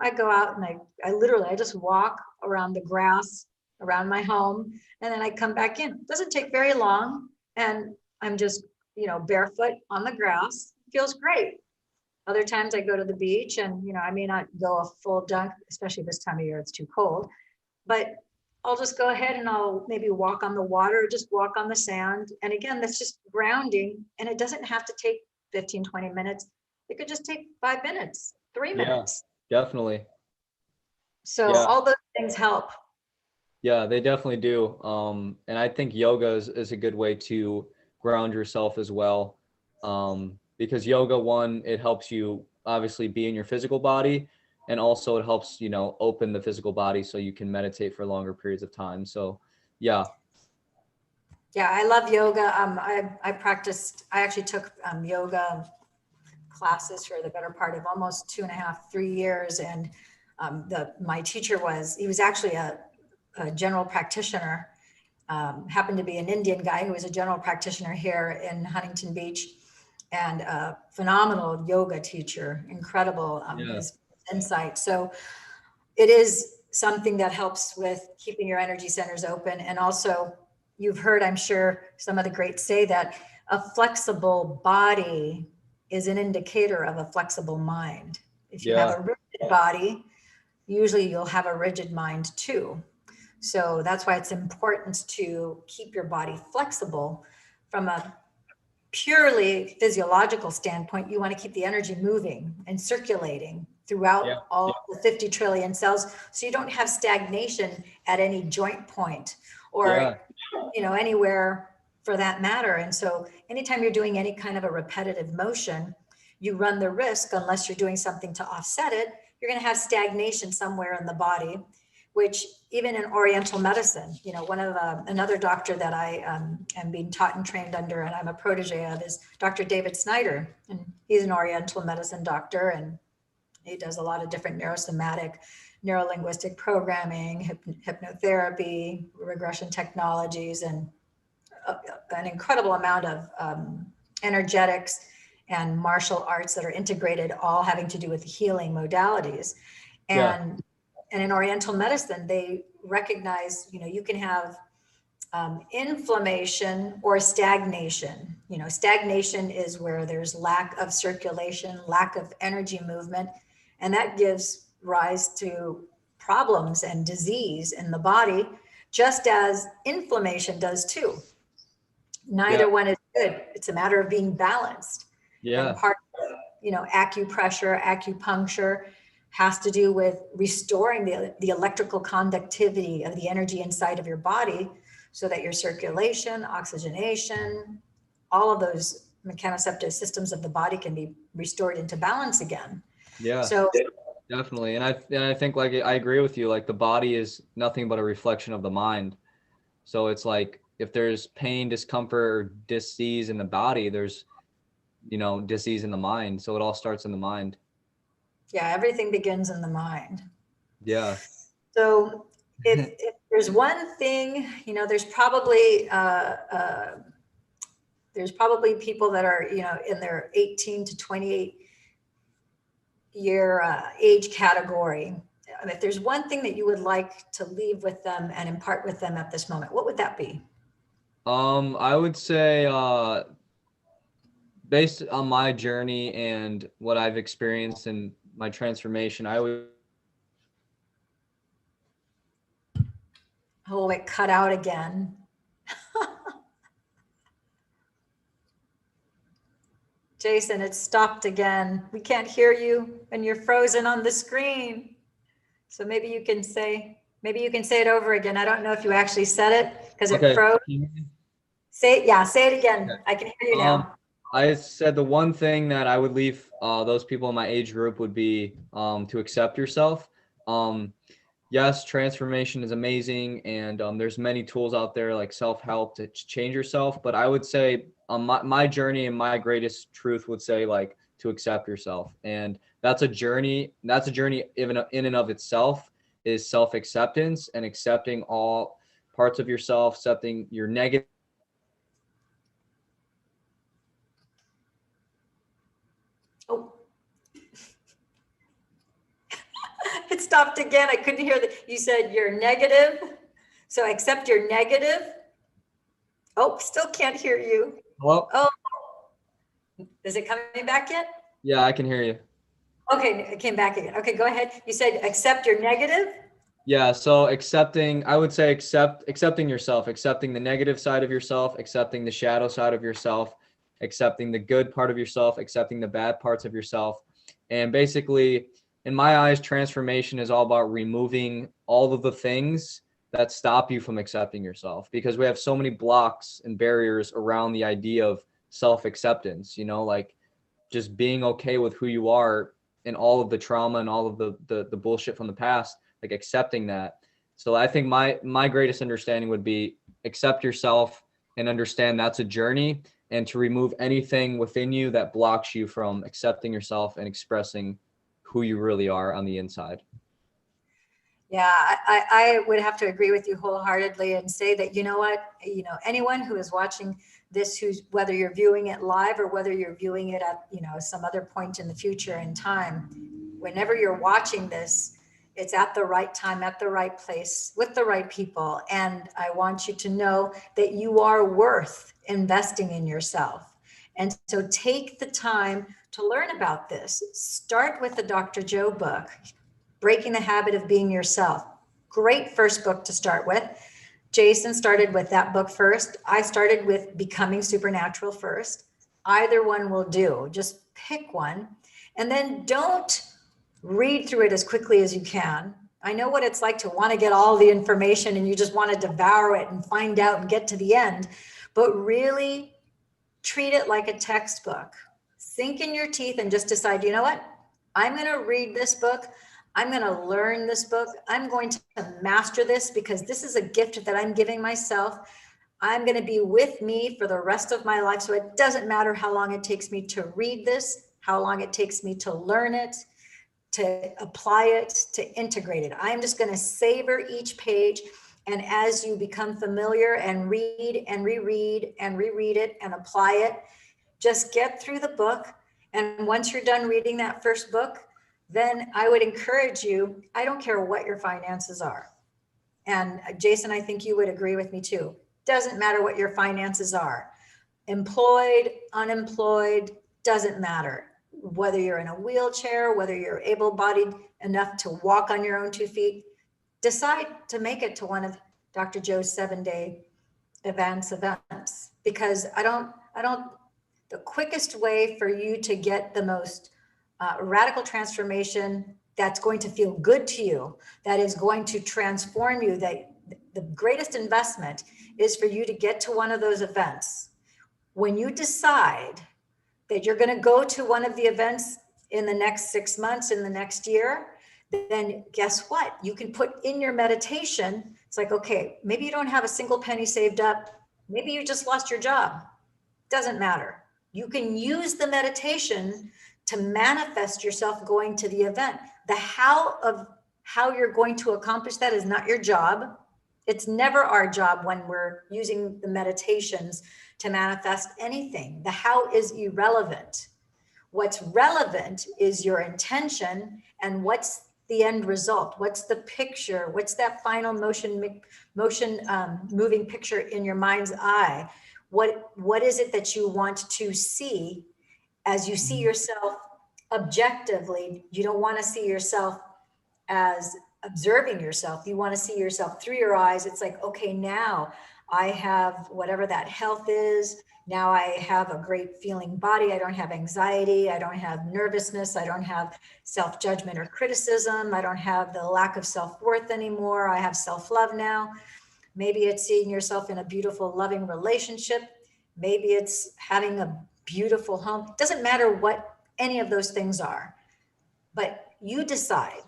I go out and I just walk around the grass around my home, and then I come back in. It doesn't take very long, and I'm just, barefoot on the grass. It feels great. Other times I go to the beach, and, I may not go a full dunk, especially this time of year, it's too cold, but I'll just go ahead and I'll maybe walk on the water, just walk on the sand. And again, that's just grounding. And it doesn't have to take 15, 20 minutes. It could just take 5 minutes, 3 minutes. Yeah, definitely. So Yeah, all those things help. yeah, they definitely do. And I think yoga is a good way to ground yourself as well. Because yoga, one, it helps you obviously be in your physical body, and also it helps, open the physical body so you can meditate for longer periods of time. So yeah. Yeah, I love yoga. I actually took yoga classes for the better part of almost 2.5, 3 years. And my teacher he was actually a general practitioner, happened to be an Indian guy who was a general practitioner here in Huntington Beach, and a phenomenal yoga teacher, incredible, Yeah. his insight. So it is something that helps with keeping your energy centers open. And also, you've heard, I'm sure, some of the greats say that a flexible body is an indicator of a flexible mind. If you have Yeah. a rigid body, usually you'll have a rigid mind too. So that's why it's important to keep your body flexible. From a purely physiological standpoint, you want to keep the energy moving and circulating Yeah. throughout all the 50 trillion cells, so you don't have stagnation at any joint point, Yeah. or anywhere for that matter. And so anytime you're doing any kind of a repetitive motion, you run the risk, unless you're doing something to offset it, you're going to have stagnation somewhere in the body, which even in Oriental medicine, you know, another doctor that I am being taught and trained under, and I'm a protege of, is Dr. David Snyder. And he's an Oriental medicine doctor, and he does a lot of different neurosomatic, neurolinguistic programming, hypnotherapy, regression technologies, and an incredible amount of energetics and martial arts that are integrated, all having to do with healing modalities. And in Oriental medicine, they recognize, you know, you can have inflammation or stagnation. You know, stagnation is where there's lack of circulation, lack of energy movement, and that gives rise to problems and disease in the body, just as inflammation does too. Neither one is good. It's a matter of being balanced. And part of, you know, acupressure, acupuncture has to do with restoring the electrical conductivity of the energy inside of your body, so that your circulation, oxygenation, all of those mechanoceptive systems of the body can be restored into balance again. Yeah. So definitely. And I think, like, I agree with you, like the body is nothing but a reflection of the mind. So it's like, if there's pain, discomfort, or disease in the body, there's, you know, disease in the mind. So it all starts in the mind. Yeah, everything begins in the mind. Yeah. So if there's one thing, you know, there's probably people that are, you know, in their 18 to 28 year age category. If there's one thing that you would like to leave with them and impart with them at this moment, what would that be? I would say, based on my journey and what I've experienced in my transformation, I would. Oh, it cut out again. Jason, it stopped again. We can't hear you and you're frozen on the screen. So maybe you can say it over again. I don't know if you actually said it because it froze. Say it again. Okay. I can hear you now. I said the one thing that I would leave those people in my age group would be to accept yourself. Yes, transformation is amazing, and there's many tools out there like self-help to change yourself. But I would say my journey and my greatest truth would say, like, to accept yourself. And that's a journey. That's a journey even in and of itself, is self-acceptance and accepting all parts of yourself, accepting your negative. Oh. It stopped again. I couldn't hear that. You said you're negative. So accept your negative. Oh, still can't hear you. Hello? Oh, is it coming back yet? Yeah, I can hear you. Okay, it came back again. Okay, go ahead. You said accept your negative. Yeah, so I would say accepting yourself, accepting the negative side of yourself, accepting the shadow side of yourself, accepting the good part of yourself, accepting the bad parts of yourself. And basically, in my eyes, transformation is all about removing all of the things that stop you from accepting yourself, because we have so many blocks and barriers around the idea of self-acceptance, you know, like just being okay with who you are and all of the trauma and all of the bullshit from the past, like accepting that. So I think my greatest understanding would be accept yourself and understand that's a journey, and to remove anything within you that blocks you from accepting yourself and expressing who you really are on the inside. Yeah, I would have to agree with you wholeheartedly and say that, you know what, you know, anyone who is watching this, whether you're viewing it live or whether you're viewing it at, you know, some other point in the future in time, whenever you're watching this, it's at the right time, at the right place, with the right people. And I want you to know that you are worth investing in yourself. And so take the time to learn about this. Start with the Dr. Joe book, Breaking the Habit of Being Yourself. Great first book to start with. Jason started with that book first. I started with Becoming Supernatural first. Either one will do. Just pick one. And then don't read through it as quickly as you can. I know what it's like to want to get all the information and you just want to devour it and find out and get to the end. but really treat it like a textbook. Sink in your teeth and just decide, you know what? I'm going to read this book. I'm going to learn this book. I'm going to master this because this is a gift that I'm giving myself. I'm going to be with me for the rest of my life. So it doesn't matter how long it takes me to read this, how long it takes me to learn it, to apply it, to integrate it. I'm just going to savor each page. And as you become familiar and read and reread and reread it and apply it, just get through the book. And once you're done reading that first book, then I would encourage you, I don't care what your finances are. And Jason, I think you would agree with me too. Doesn't matter what your finances are. Employed, unemployed, doesn't matter. Whether you're in a wheelchair, whether you're able-bodied enough to walk on your own 2 feet, decide to make it to one of Dr. Joe's 7-day events, because the quickest way for you to get the most radical transformation that's going to feel good to you, that is going to transform you, that the greatest investment is for you to get to one of those events. When you decide that you're going to go to one of the events in the next 6 months, in the next year, then guess what? You can put in your meditation. It's like, okay, maybe you don't have a single penny saved up. Maybe you just lost your job. Doesn't matter. You can use the meditation to manifest yourself going to the event. The how of how you're going to accomplish that is not your job. It's never our job when we're using the meditations to manifest anything. The how is irrelevant. What's relevant is your intention and what's the end result. What's the picture? What's that final moving picture in your mind's eye? What is it that you want to see as you see yourself objectively? You don't want to see yourself as observing yourself. You want to see yourself through your eyes. It's like, okay, now I have whatever that health is. Now I have a great feeling body. I don't have anxiety. I don't have nervousness. I don't have self-judgment or criticism. I don't have the lack of self-worth anymore. I have self-love now. Maybe it's seeing yourself in a beautiful, loving relationship. Maybe it's having a beautiful home. It doesn't matter what any of those things are, but you decide.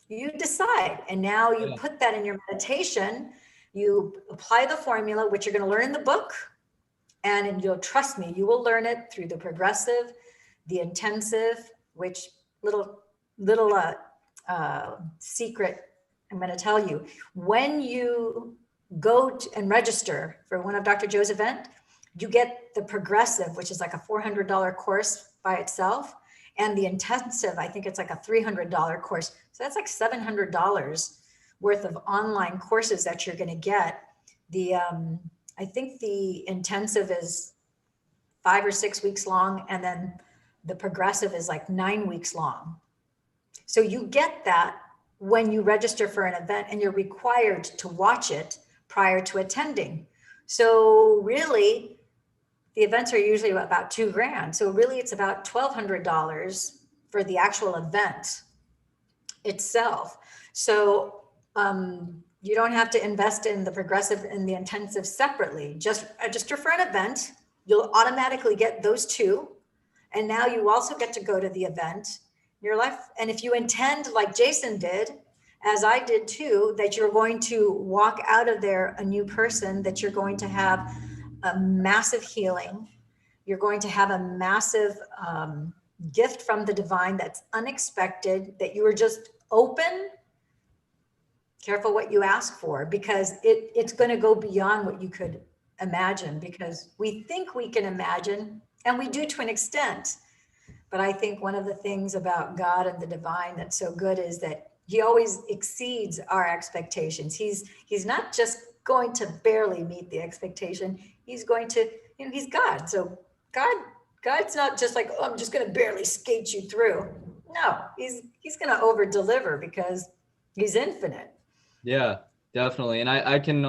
You decide. And now you put that in your meditation. You apply the formula, which you're going to learn in the book. And you'll trust me, you will learn it through the progressive, the intensive, which little secret I'm going to tell you. When you go and register for one of Dr. Joe's event, you get the progressive, which is like a $400 course by itself. And the intensive, I think it's like a $300 course. So that's like $700 worth of online courses that you're going to get. I think the intensive is 5 or 6 weeks long, and then the progressive is like 9 weeks long. So you get that when you register for an event, and you're required to watch it prior to attending. So really, the events are usually about $2,000. So really it's about $1,200 for the actual event itself. So, you don't have to invest in the progressive and the intensive separately. Just register for an event. You'll automatically get those two. And now you also get to go to the event in your life. And if you intend, like Jason did, as I did too, that you're going to walk out of there a new person, that you're going to have a massive healing. You're going to have a massive gift from the divine that's unexpected, that you were just open. Careful what you ask for, because it's going to go beyond what you could imagine, because we think we can imagine, and we do to an extent. But I think one of the things about God and the divine that's so good is that he always exceeds our expectations. He's not just going to barely meet the expectation. He's going to, he's God. So God's not just like, oh, I'm just going to barely skate you through. No, he's going to over deliver, because he's infinite. Yeah, definitely. And I can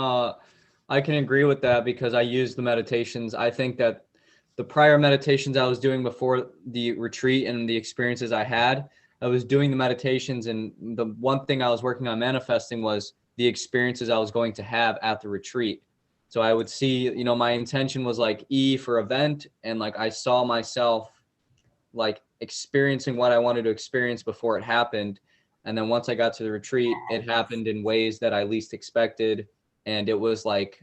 agree with that, because I use the meditations. I think that the prior meditations I was doing before the retreat and the experiences I had, I was doing the meditations, and the one thing I was working on manifesting was the experiences I was going to have at the retreat. So I would see, you know, my intention was like E for event, and like I saw myself like experiencing what I wanted to experience before it happened. And then once I got to the retreat, it happened in ways that I least expected. And it was like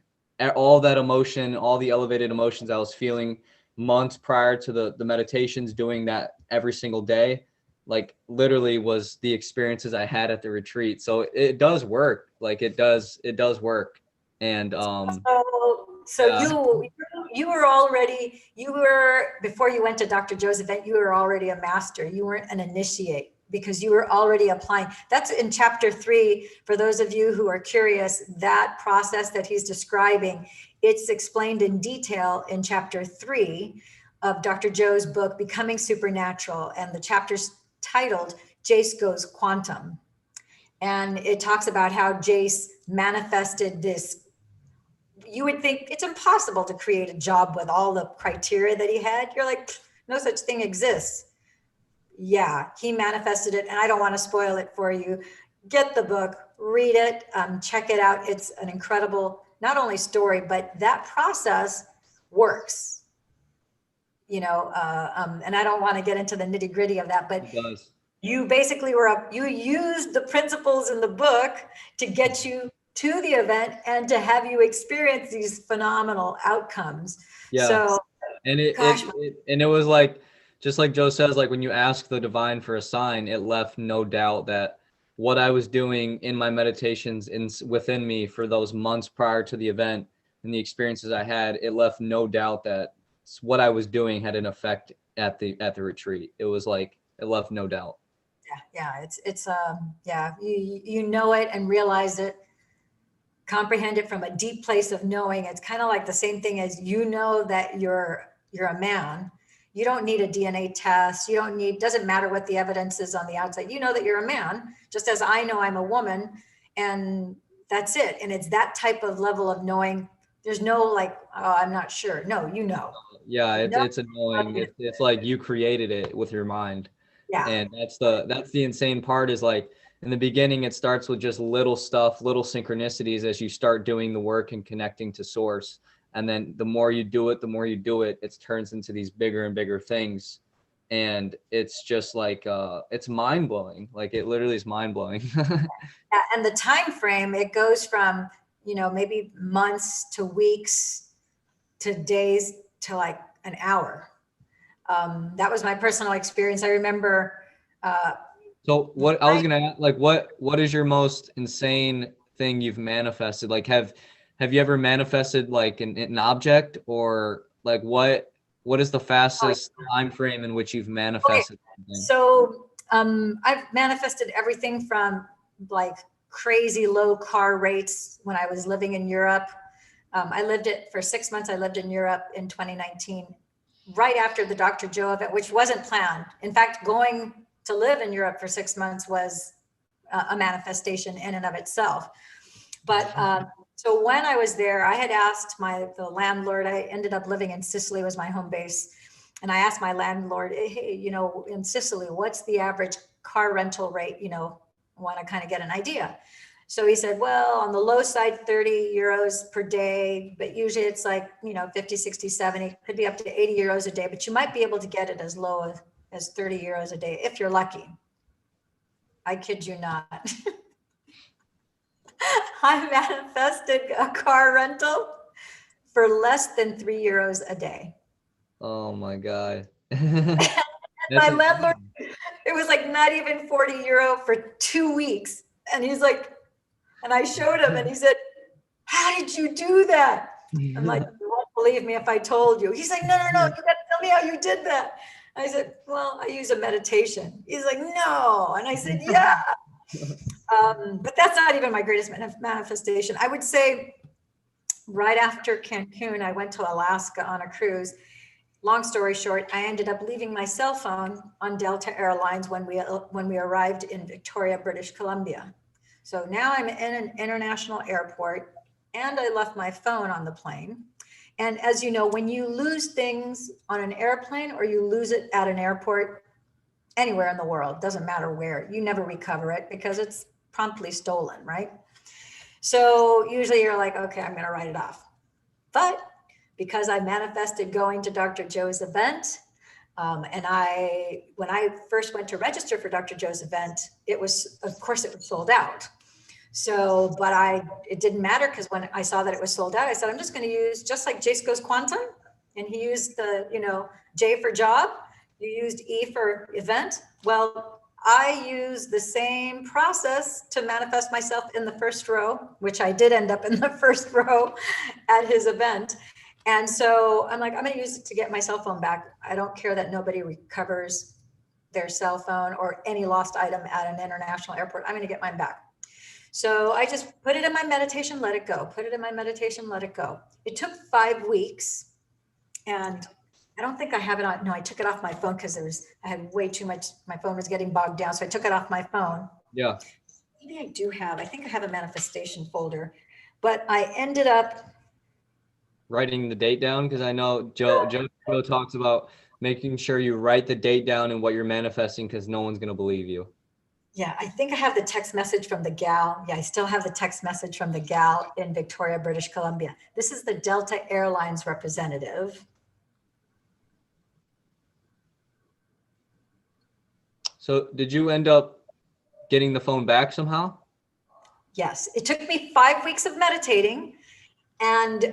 all that emotion, all the elevated emotions I was feeling months prior to the meditations, doing that every single day, like literally was the experiences I had at the retreat. So it does work. Like it does work. And So yeah. you were already, before you went to Dr. Joe's event, you were already a master. You weren't an initiate because you were already applying. That's in chapter 3. For those of you who are curious, that process that he's describing, it's explained in detail in chapter 3 of Dr. Joe's book, Becoming Supernatural. And the chapter's titled Jace Goes Quantum. And it talks about how Jace manifested this. You would think it's impossible to create a job with all the criteria that he had. You're like, no such thing exists. Yeah, he manifested it. And I don't want to spoil it for you. Get the book, read it, check it out. It's an incredible, not only story, but that process works. You know, and I don't want to get into the nitty gritty of that, but It does. you basically you used the principles in the book to get you to the event and to have you experience these phenomenal outcomes. Yeah. So, And gosh, it was like, just like Joe says, like when you ask the divine for a sign, it left no doubt that what I was doing in my meditations within me for those months prior to the event and the experiences I had, it left no doubt that what I was doing had an effect at the retreat. It was like, it left no doubt. yeah, yeah, you know it and realize it, comprehend it from a deep place of knowing. It's kind of like the same thing as, you know, that you're a man. You don't need a DNA test. You don't need, doesn't matter what the evidence is on the outside. You know that you're a man, just as I know I'm a woman, and that's it. And it's that type of level of knowing. There's no like, oh, I'm not sure. No, you know. Yeah, No, it's annoying. It's like you created it with your mind. yeah. And that's the insane part, is like in the beginning, it starts with just little stuff, little synchronicities as you start doing the work and connecting to source. And then the more you do it, it turns into these bigger and bigger things. And it's just like, it's mind blowing. Like it literally is mind blowing. Yeah, and the time frame, it goes from, you know, maybe months to weeks to days to like an hour. That was my personal experience. I remember. So what I was gonna ask, like, what is your most insane thing you've manifested? Like, have you ever manifested like an object, or like what is the fastest time frame in which you've manifested something? So I've manifested everything from like crazy low car rates when I was living in Europe. I lived it for 6 months. I lived in Europe in 2019, right after the Dr. Joe event, which wasn't planned. In fact, going to live in Europe for 6 months was a manifestation in and of itself. But so when I was there, I had asked the landlord. I ended up living in Sicily, was my home base. And I asked my landlord, hey, you know, in Sicily, what's the average car rental rate? You know, I want to kind of get an idea. So he said, well, on the low side, 30 euros per day, but usually it's like, you know, 50, 60, 70, could be up to 80 euros a day, but you might be able to get it as low as 30 euros a day if you're lucky. I kid you not. I manifested a car rental for less than 3 euros a day. Oh my God. My landlord, it was like not even 40 euro for 2 weeks. And he's like, and I showed him and he said, how did you do that? I'm like, you won't believe me if I told you. He's like, no, you got to tell me how you did that. I said, well, I use a meditation. He's like, no. And I said, yeah. But that's not even my greatest manifestation. I would say right after Cancun, I went to Alaska on a cruise. Long story short, I ended up leaving my cell phone on Delta Airlines when we arrived in Victoria, British Columbia. So now I'm in an international airport and I left my phone on the plane. And as you know, when you lose things on an airplane or you lose it at an airport, anywhere in the world, doesn't matter where, you never recover it because it's promptly stolen, right? So usually you're like, okay, I'm going to write it off. But because I manifested going to Dr. Joe's event, and when I first went to register for Dr. Joe's event, of course it was sold out. So, but it didn't matter, because when I saw that it was sold out, I said, I'm just going to use, just like Jace goes quantum, and he used the, J for job, you used E for event. Well, I use the same process to manifest myself in the first row, which I did end up in the first row at his event. And so I'm like, I'm going to use it to get my cell phone back. I don't care that nobody recovers their cell phone or any lost item at an international airport. I'm going to get mine back. So I just put it in my meditation, let it go. Put it in my meditation, let it go. It took 5 weeks, and I don't think I have it on. No, I took it off my phone because I had way too much. My phone was getting bogged down. So I took it off my phone. Yeah. Maybe I think I have a manifestation folder, but I ended up writing the date down, because I know Joe talks about making sure you write the date down and what you're manifesting, because no one's going to believe you. Yeah, I think I have the text message from the gal. Yeah, I still have the text message from the gal in Victoria, British Columbia. This is the Delta Airlines representative. So did you end up getting the phone back somehow? Yes, it took me 5 weeks of meditating. And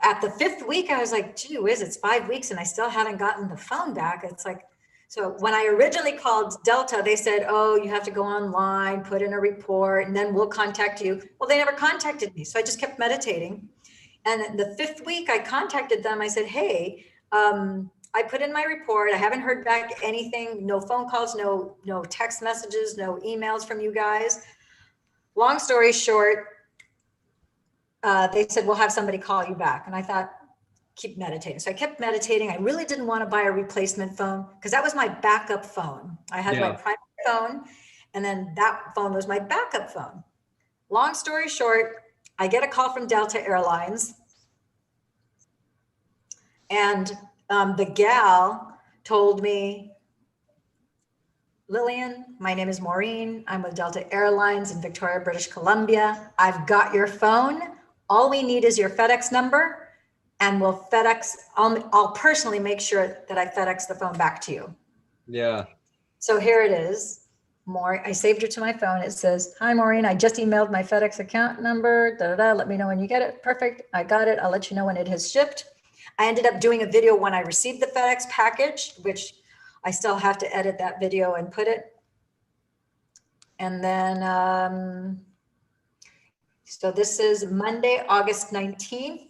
at the 5th week, I was like, gee whiz, it's 5 weeks and I still haven't gotten the phone back. It's like, so when I originally called Delta, they said, oh, you have to go online, put in a report, and then we'll contact you. Well, they never contacted me. So I just kept meditating. And the 5th week, I contacted them. I said, hey, I put in my report. I haven't heard back anything, no phone calls, no text messages, no emails from you guys. Long story short, they said, we'll have somebody call you back. And I thought, keep meditating. So I kept meditating. I really didn't want to buy a replacement phone, because that was my backup phone. I had my primary phone, and then that phone was my backup phone. Long story short, I get a call from Delta Airlines, and the gal told me, Lillian, my name is Maureen. I'm with Delta Airlines in Victoria, British Columbia. I've got your phone. All we need is your FedEx number, and we'll FedEx. I'll personally make sure that I FedEx the phone back to you. Yeah. So here it is. I saved her to my phone. It says, hi, Maureen. I just emailed my FedEx account number. Let me know when you get it. Perfect. I got it. I'll let you know when it has shipped. I ended up doing a video when I received the FedEx package, which I still have to edit that video and put it. And then, so this is Monday, August 19th.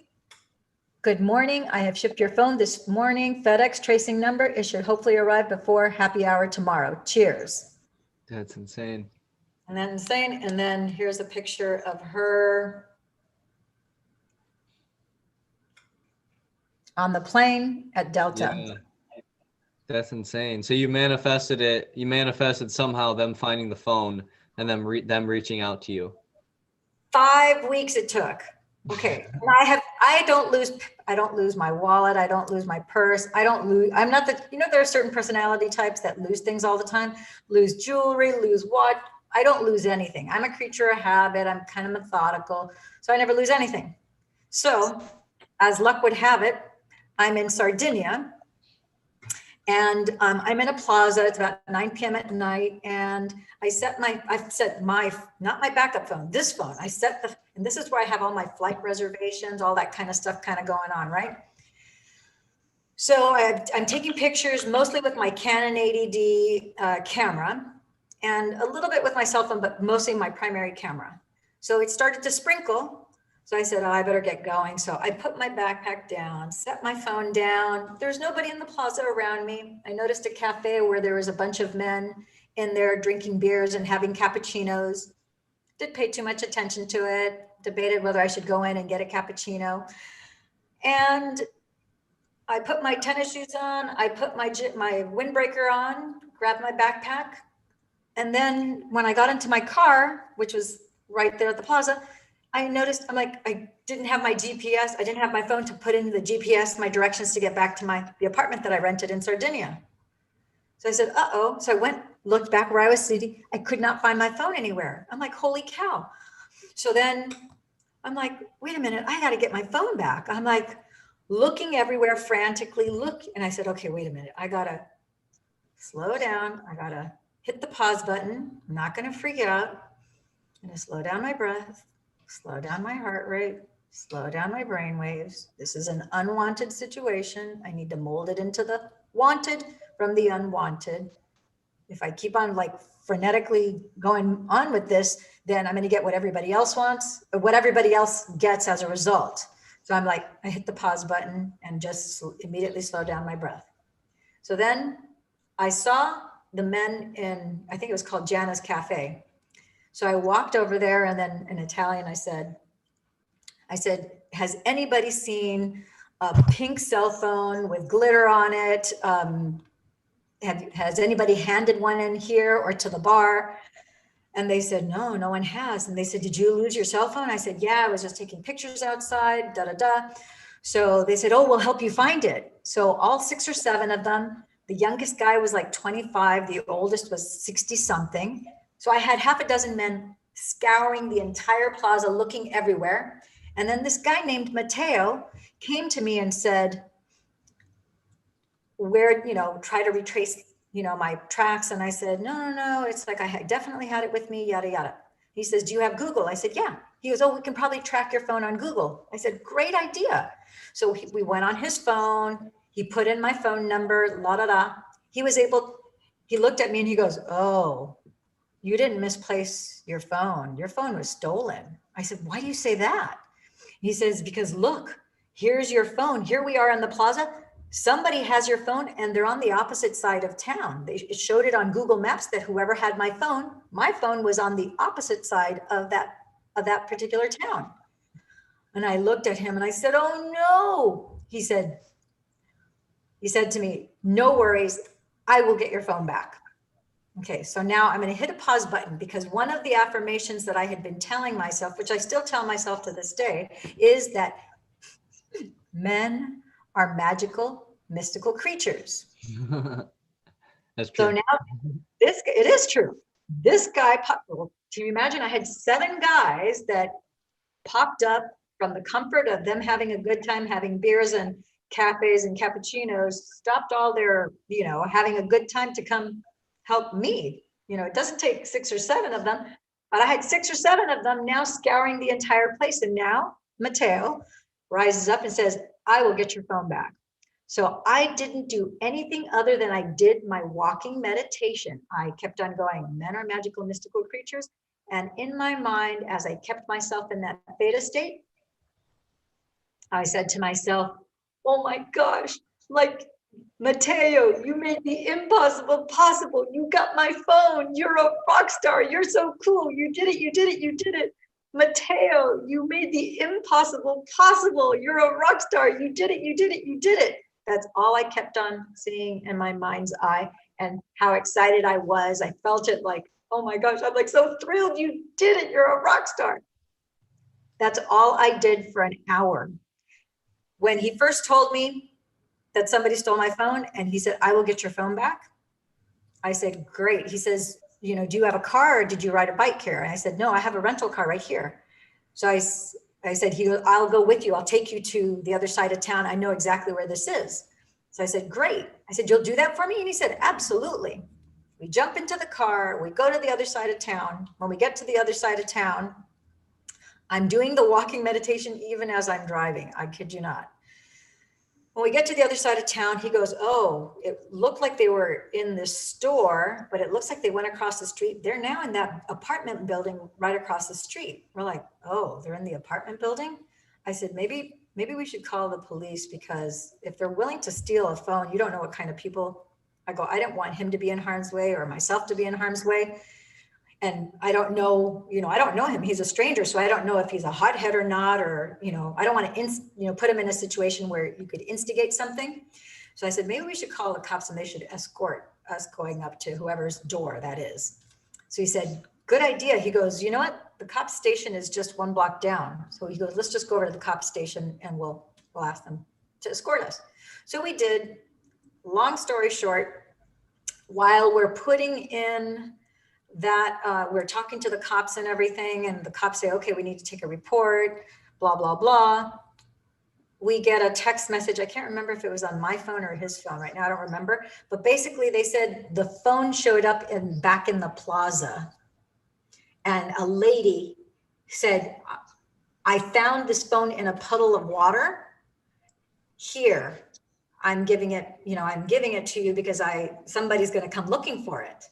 Good morning. I have shipped your phone this morning. FedEx tracing number. It should hopefully arrive before happy hour tomorrow. Cheers. That's insane. And then here's a picture of her on the plane at Delta. Yeah. That's insane. So you manifested it. You manifested somehow them finding the phone and them reaching out to you. 5 weeks it took. Okay. I don't lose my wallet. I don't lose my purse. I'm not there are certain personality types that lose things all the time, lose jewelry, lose watch. I don't lose anything. I'm a creature of habit. I'm kind of methodical. So I never lose anything. So as luck would have it, I'm in Sardinia, and I'm in a plaza. It's about 9 p.m. at night. And I've set not my backup phone, this phone. And this is where I have all my flight reservations, all that kind of stuff kind of going on, right? So I'm taking pictures mostly with my Canon 80D camera, and a little bit with my cell phone, but mostly my primary camera. So it started to sprinkle. So I said, I better get going. So I put my backpack down, set my phone down. There's nobody in the plaza around me. I noticed a cafe where there was a bunch of men in there drinking beers and having cappuccinos. Didn't pay too much attention to it. Debated whether I should go in and get a cappuccino. And I put my tennis shoes on. I put my windbreaker on, grabbed my backpack. And then when I got into my car, which was right there at the plaza, I noticed, I didn't have my GPS. I didn't have my phone to put in the GPS, my directions to get back to the apartment that I rented in Sardinia. So I said, uh-oh. So I looked back where I was sitting. I could not find my phone anywhere. I'm like, holy cow. So then I'm like, wait a minute, I got to get my phone back. I'm like looking everywhere frantically, and I said, okay, wait a minute. I got to slow down. I got to hit the pause button. I'm not going to freak out. I'm going to slow down my breath, slow down my heart rate, slow down my brain waves. This is an unwanted situation. I need to mold it into the wanted from the unwanted. If I keep on like frenetically going on with this, then I'm going to get what everybody else wants, or what everybody else gets as a result. So I'm like, I hit the pause button and just immediately slow down my breath. So then I saw the men in, I think it was called Jana's Cafe. So I walked over there, and then in Italian, I said, has anybody seen a pink cell phone with glitter on it? Has anybody handed one in here or to the bar? And they said, no, no one has. And they said, did you lose your cell phone? I said, yeah, I was just taking pictures outside, da, da, da. So they said, oh, we'll help you find it. So all 6 or 7 of them, the youngest guy was like 25, the oldest was 60 something. So I had half a dozen men scouring the entire plaza, looking everywhere. And then this guy named Matteo came to me and said, where, try to retrace, my tracks. And I said, no, no, no. It's like, definitely had it with me, yada, yada. He says, do you have Google? I said, yeah. He goes, oh, we can probably track your phone on Google. I said, great idea. So we went on his phone. He put in my phone number, la, da, da. He looked at me and he goes, oh, you didn't misplace your phone. Your phone was stolen. I said, why do you say that? He says, because look, here's your phone. Here we are in the plaza. Somebody has your phone and they're on the opposite side of town. It showed it on Google Maps that whoever had my phone was on the opposite side of that particular town. And I looked at him and I said, oh no. He said to me, no worries, I will get your phone back. Okay, so now I'm going to hit a pause button, because one of the affirmations that I had been telling myself, which I still tell myself to this day, is that men are magical, mystical creatures. That's So true. now it is true. This guy, can you imagine? I had 7 guys that popped up from the comfort of them having a good time, having beers and cafes and cappuccinos, stopped all their, having a good time to come help me. It doesn't take 6 or 7 of them, but I had 6 or 7 of them now scouring the entire place. And now Matteo rises up and says, I will get your phone back. So I didn't do anything other than I did my walking meditation. I kept on going, men are magical, mystical creatures. And in my mind, as I kept myself in that theta state, I said to myself, oh my gosh, like, Matteo, you made the impossible possible. You got my phone. You're a rock star. You're so cool. You did it. You did it. You did it. Matteo, you made the impossible possible. You're a rock star. You did it. You did it. You did it. That's all I kept on seeing in my mind's eye, and how excited I was. I felt it like, oh my gosh, I'm like so thrilled. You did it. You're a rock star. That's all I did for an hour. When he first told me that somebody stole my phone and he said, I will get your phone back, I said, great. He says, do you have a car or did you ride a bike here? And I said, no, I have a rental car right here. So I said, he goes, I'll go with you. I'll take you to the other side of town. I know exactly where this is. So I said, great. I said, you'll do that for me? And he said, absolutely. We jump into the car. We go to the other side of town. When we get to the other side of town, I'm doing the walking meditation even as I'm driving. I kid you not. When we get to the other side of town, he goes, oh, it looked like they were in this store, but it looks like they went across the street. They're now in that apartment building right across the street. We're like, oh, they're in the apartment building? I said, maybe we should call the police, because if they're willing to steal a phone, you don't know what kind of people. I go, I didn't want him to be in harm's way or myself to be in harm's way. And I don't know, I don't know him. He's a stranger. So I don't know if he's a hothead or not, or, I don't want to, put him in a situation where you could instigate something. So I said, maybe we should call the cops and they should escort us going up to whoever's door that is. So he said, good idea. He goes, you know what? The cop station is just 1 block down. So he goes, let's just go over to the cop station and we'll ask them to escort us. So we did. Long story short, while we're putting in that we're talking to the cops and everything, and the cops say, okay, we need to take a report, blah, blah, blah. We get a text message. I can't remember if it was on my phone or his phone right now. I don't remember. But basically they said the phone showed up back in the plaza. And a lady said, I found this phone in a puddle of water. Here, I'm giving it, I'm giving it to you because somebody's going to come looking for it.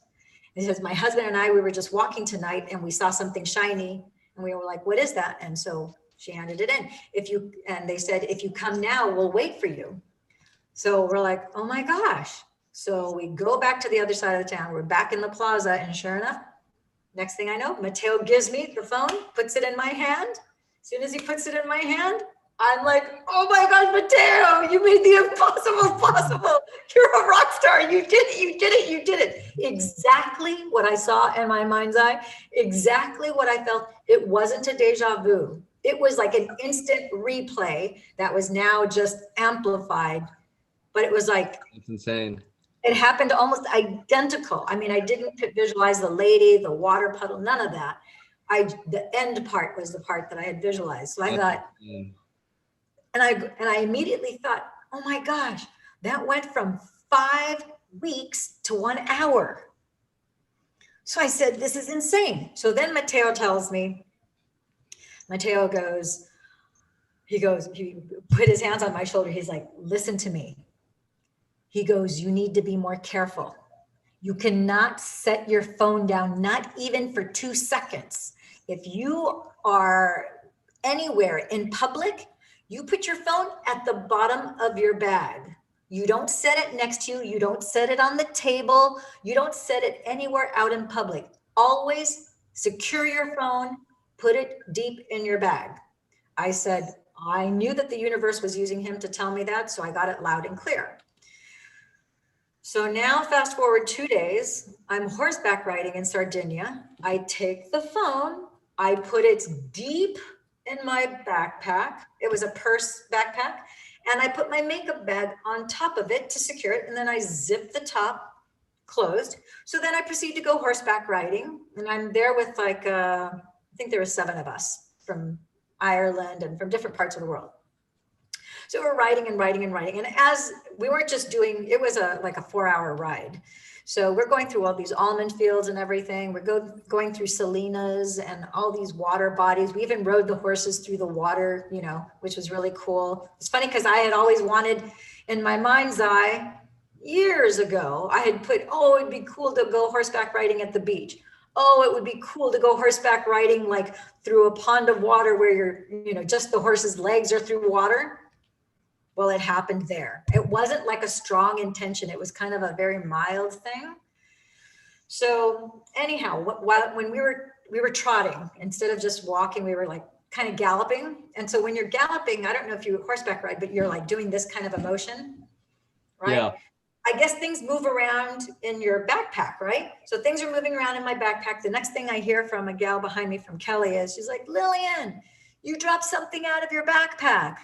It says, my husband and I, we were just walking tonight and we saw something shiny and we were like, what is that? And so she handed it in. And they said, if you come now, we'll wait for you. So we're like, oh my gosh. So we go back to the other side of the town. We're back in the plaza, and sure enough, next thing I know, Mateo gives me the phone, puts it in my hand. As soon as he puts it in my hand, I'm like, oh my God, Mateo, you made the impossible possible. You're a rock star. You did it. You did it. You did it. Exactly what I saw in my mind's eye. Exactly what I felt. It wasn't a deja vu. It was like an instant replay that was now just amplified. But it was like, it's insane. It happened almost identical. I mean, I didn't visualize the lady, the water puddle, none of that. The end part was the part that I had visualized. So I thought, and I immediately thought, oh my gosh, that went from 5 weeks to 1 hour. So I said, this is insane. So then Mateo tells me, he put his hands on my shoulder. He's like, listen to me. He goes, you need to be more careful. You cannot set your phone down, not even for 2 seconds. If you are anywhere in public, you put your phone at the bottom of your bag. You don't set it next to you. You don't set it on the table. You don't set it anywhere out in public. Always secure your phone, put it deep in your bag. I said, I knew that the universe was using him to tell me that, so I got it loud and clear. So now fast forward 2 days, I'm horseback riding in Sardinia. I take the phone, I put it deep in my backpack. It was a purse backpack. And I put my makeup bag on top of it to secure it. And then I zip the top closed. So then I proceed to go horseback riding. And I'm there with I think there were 7 of us from Ireland and from different parts of the world. So we're riding and riding and riding. And as we weren't just doing, it was like a 4-hour ride. So we're going through all these almond fields and everything. We're going through salinas and all these water bodies. We even rode the horses through the water, which was really cool. It's funny because I had always wanted, in my mind's eye, years ago, I had put, oh, it'd be cool to go horseback riding at the beach. Oh, it would be cool to go horseback riding like through a pond of water where just the horse's legs are through water. Well, it happened there. It wasn't like a strong intention. It was kind of a very mild thing. So anyhow, when we were trotting, instead of just walking, we were like kind of galloping. And so when you're galloping, I don't know if you horseback ride, but you're like doing this kind of a motion, right? Yeah. I guess things move around in your backpack, right? So things are moving around in my backpack. The next thing I hear from a gal behind me from Kelly is, she's like, Lillian, you dropped something out of your backpack.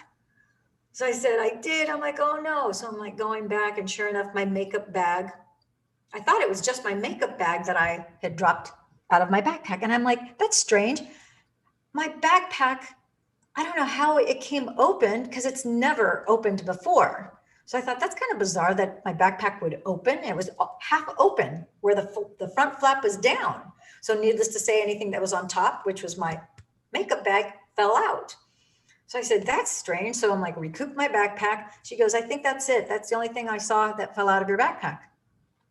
So I said, I did. I'm like, oh no. So I'm like going back, and sure enough, my makeup bag. I thought it was just my makeup bag that I had dropped out of my backpack. And I'm like, that's strange. My backpack, I don't know how it came open because it's never opened before. So I thought that's kind of bizarre that my backpack would open. It was half open where the front flap was down. So needless to say, anything that was on top, which was my makeup bag, fell out. So I said, that's strange. So I'm like, recoup my backpack. She goes, I think that's it. That's the only thing I saw that fell out of your backpack.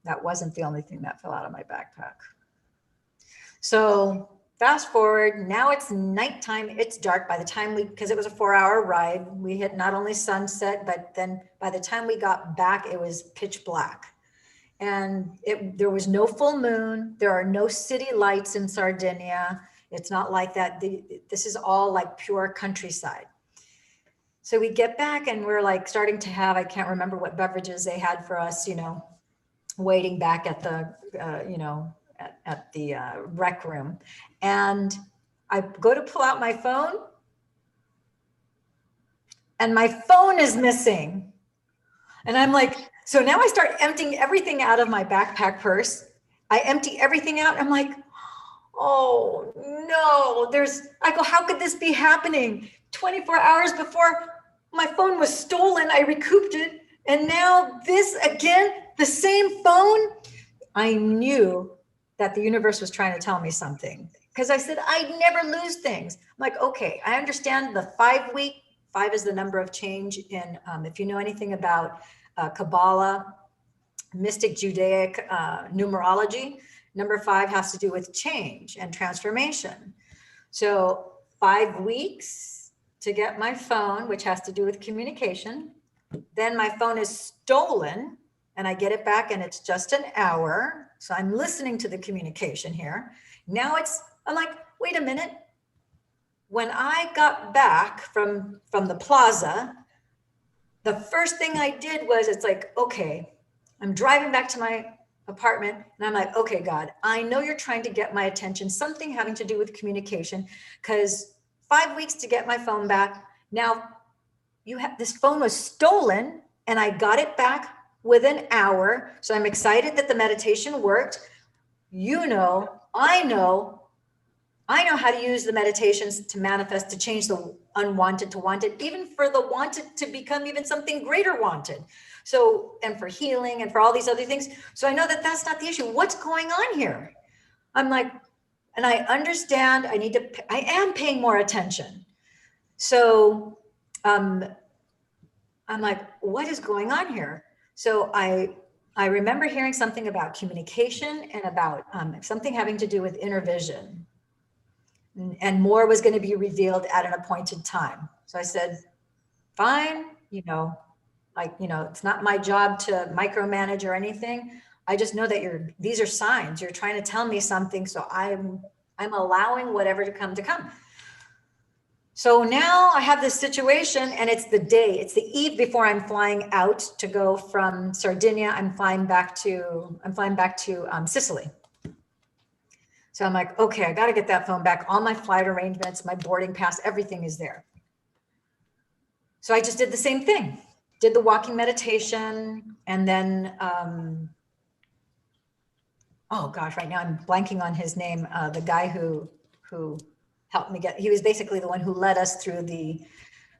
That wasn't the only thing that fell out of my backpack. So fast forward, now it's nighttime. It's dark by the time because it was a 4-hour ride. We hit not only sunset, but then by the time we got back, it was pitch black. And there was no full moon. There are no city lights in Sardinia. It's not like that. This is all like pure countryside. So we get back and we're like starting to have, I can't remember what beverages they had for us, waiting back at the, at the rec room. And I go to pull out my phone and my phone is missing. And I'm like, so now I start emptying everything out of my backpack purse, I empty everything out. I'm like, oh no, I go, how could this be happening? 24 hours before my phone was stolen, I recouped it. And now this again, the same phone. I knew that the universe was trying to tell me something, because I said, I'd never lose things. I'm like, okay, I understand the 5-week, 5 is the number of change in, if you know anything about Kabbalah, mystic Judaic numerology, number 5 has to do with change and transformation. So 5 weeks to get my phone, which has to do with communication. Then my phone is stolen and I get it back and it's just an hour. So I'm listening to the communication here. Now I'm like, wait a minute. When I got back from the plaza, the first thing I did was, it's like, okay, I'm driving back to my apartment and I'm like, okay, God, I know you're trying to get my attention, something having to do with communication, because 5 weeks to get my phone back. Now this phone was stolen and I got it back within an hour. So I'm excited that the meditation worked. I know how to use the meditations to manifest, to change the unwanted to wanted, even for the wanted to become even something greater wanted. So, and for healing and for all these other things. So I know that that's not the issue. What's going on here? I'm like, and I understand I am paying more attention. So, I'm like, what is going on here? So I remember hearing something about communication and about something having to do with inner vision. And more was going to be revealed at an appointed time. So I said, fine, it's not my job to micromanage or anything. I just know that these are signs. You're trying to tell me something. So I'm allowing whatever to come. So now I have this situation and it's the eve before I'm flying out to go from Sardinia. I'm flying back to Sicily. So I'm like, okay, I got to get that phone back. All my flight arrangements, my boarding pass, everything is there. So I just did the same thing, did the walking meditation. And then, oh gosh, right now I'm blanking on his name. The guy who helped me he was basically the one who led us through the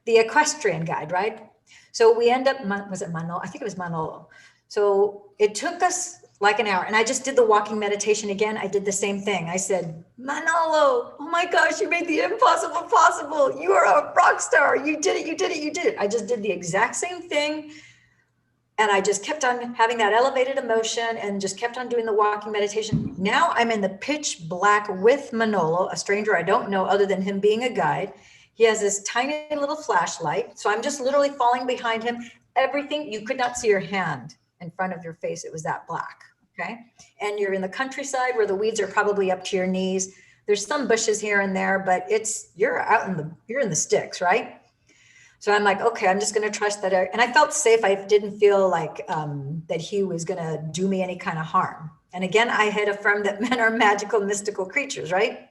equestrian guide, right? So we end up, was it Manolo? I think it was Manolo. So it took us like an hour and I just did the walking meditation again. I did the same thing. I said, Manolo, oh my gosh, you made the impossible possible. You are a rock star. You did it, you did it, you did it. I just did the exact same thing. And I just kept on having that elevated emotion and just kept on doing the walking meditation. Now I'm in the pitch black with Manolo, a stranger I don't know other than him being a guide. He has this tiny little flashlight. So I'm just literally falling behind him. Everything, you could not see your hand in front of your face. It was that black, okay? And you're in the countryside where the weeds are probably up to your knees. There's some bushes here and there, but you're in the sticks, right? So I'm like, okay, I'm just going to trust that. And I felt safe. I didn't feel like that he was going to do me any kind of harm. And again, I had affirmed that men are magical, mystical creatures, right?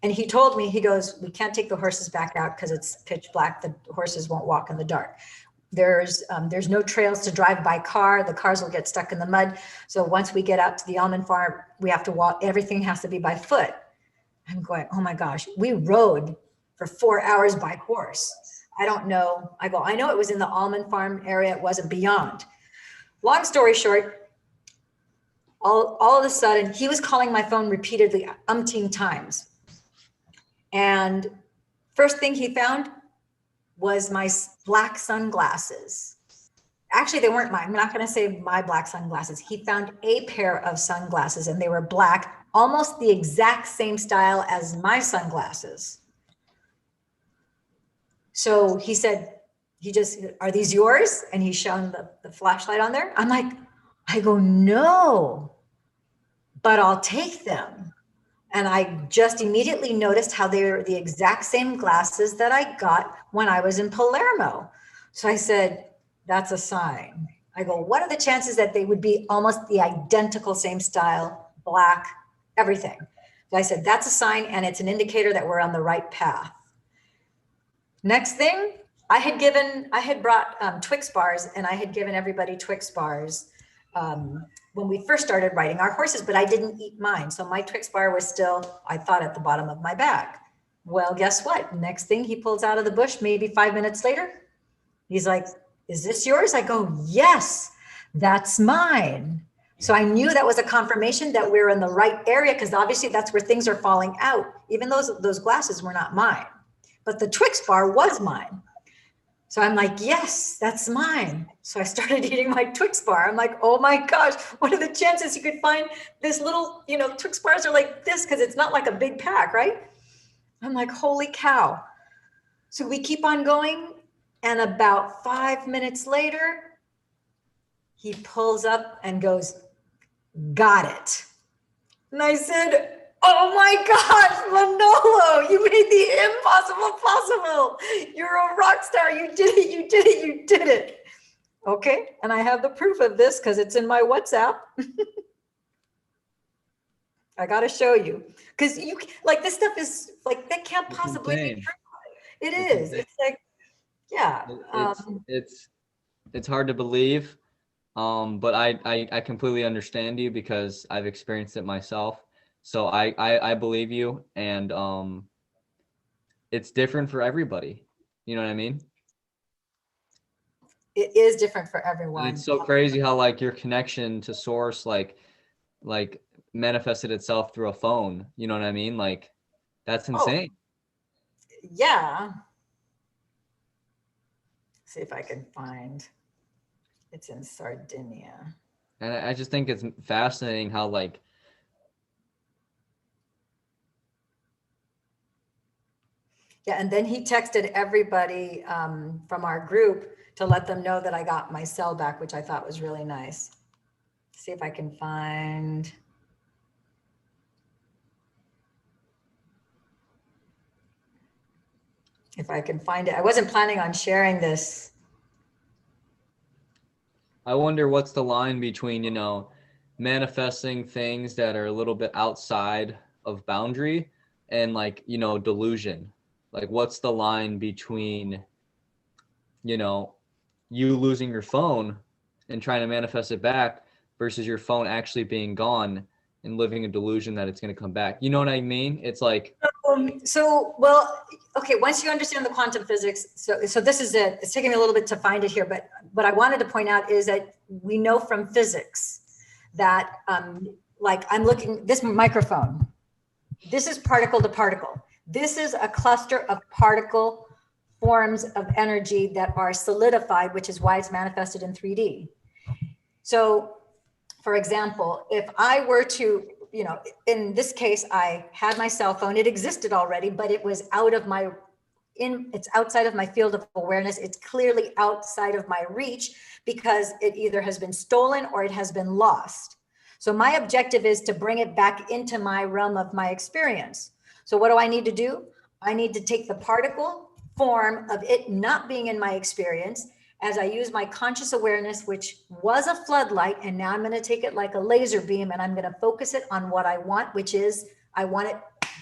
And he told me, he goes, we can't take the horses back out because it's pitch black. The horses won't walk in the dark. There's no trails to drive by car. The cars will get stuck in the mud. So once we get out to the almond farm, we have to walk. Everything has to be by foot. I'm going, oh my gosh, we rode for 4 hours by horse. I don't know. I know it was in the almond farm area. It wasn't beyond. Long story short, all of a sudden, he was calling my phone repeatedly, umpteen times. And first thing he found was my black sunglasses. Actually, they weren't mine. I'm not going to say my black sunglasses. He found a pair of sunglasses and they were black, almost the exact same style as my sunglasses. So he said, are these yours? And he's shown the flashlight on there. I go, no, but I'll take them. And I just immediately noticed how they were the exact same glasses that I got when I was in Palermo. So I said, that's a sign. I go, what are the chances that they would be almost the identical same style, black, everything? So I said, that's a sign and it's an indicator that we're on the right path. Next thing, I had brought Twix bars and I had given everybody Twix bars when we first started riding our horses, but I didn't eat mine. So my Twix bar was still, I thought, at the bottom of my bag. Well, guess what? Next thing he pulls out of the bush, maybe 5 minutes later, he's like, is this yours? I go, yes, that's mine. So I knew that was a confirmation that we're in the right area, because obviously that's where things are falling out. Even those glasses were not mine, but the Twix bar was mine. So I'm like, yes, that's mine. So I started eating my Twix bar. I'm like, oh my gosh, what are the chances you could find this little, Twix bars are like this, because it's not like a big pack, right? I'm like, holy cow. So we keep on going. And about 5 minutes later, he pulls up and goes, got it. And I said, oh my gosh, Manolo, you made the impossible possible. You're a rock star. You did it. You did it. You did it. Okay. And I have the proof of this because it's in my WhatsApp. I got to show you, because this stuff is like, that can't possibly be true. It is. It's like, yeah. It's hard to believe. But I completely understand you because I've experienced it myself. So I believe you, and it's different for everybody. You know what I mean? It is different for everyone. And it's so crazy how like your connection to source like manifested itself through a phone. You know what I mean? Like, that's insane. Oh, yeah. See if I can find. It's in Sardinia. And I just think it's fascinating how like, yeah, and then he texted everybody from our group to let them know that I got my cell back, which I thought was really nice. See if I can find. If I can find it. I wasn't planning on sharing this. I wonder what's the line between, manifesting things that are a little bit outside of boundary and like, delusion. Like, what's the line between, you losing your phone and trying to manifest it back versus your phone actually being gone and living a delusion that it's going to come back. You know what I mean? It's like, okay, once you understand the quantum physics, so this is it. It's taking me a little bit to find it here, but what I wanted to point out is that we know from physics that, like I'm looking, this microphone, this is particle to particle. This is a cluster of particle forms of energy that are solidified, which is why it's manifested in 3D. So, for example, if I were to, in this case, I had my cell phone, it existed already, but it was it's outside of my field of awareness. It's clearly outside of my reach because it either has been stolen or it has been lost. So my objective is to bring it back into my realm of my experience. So what do I need to do? I need to take the particle form of it not being in my experience as I use my conscious awareness, which was a floodlight, and now I'm going to take it like a laser beam and I'm going to focus it on what I want, which is I want it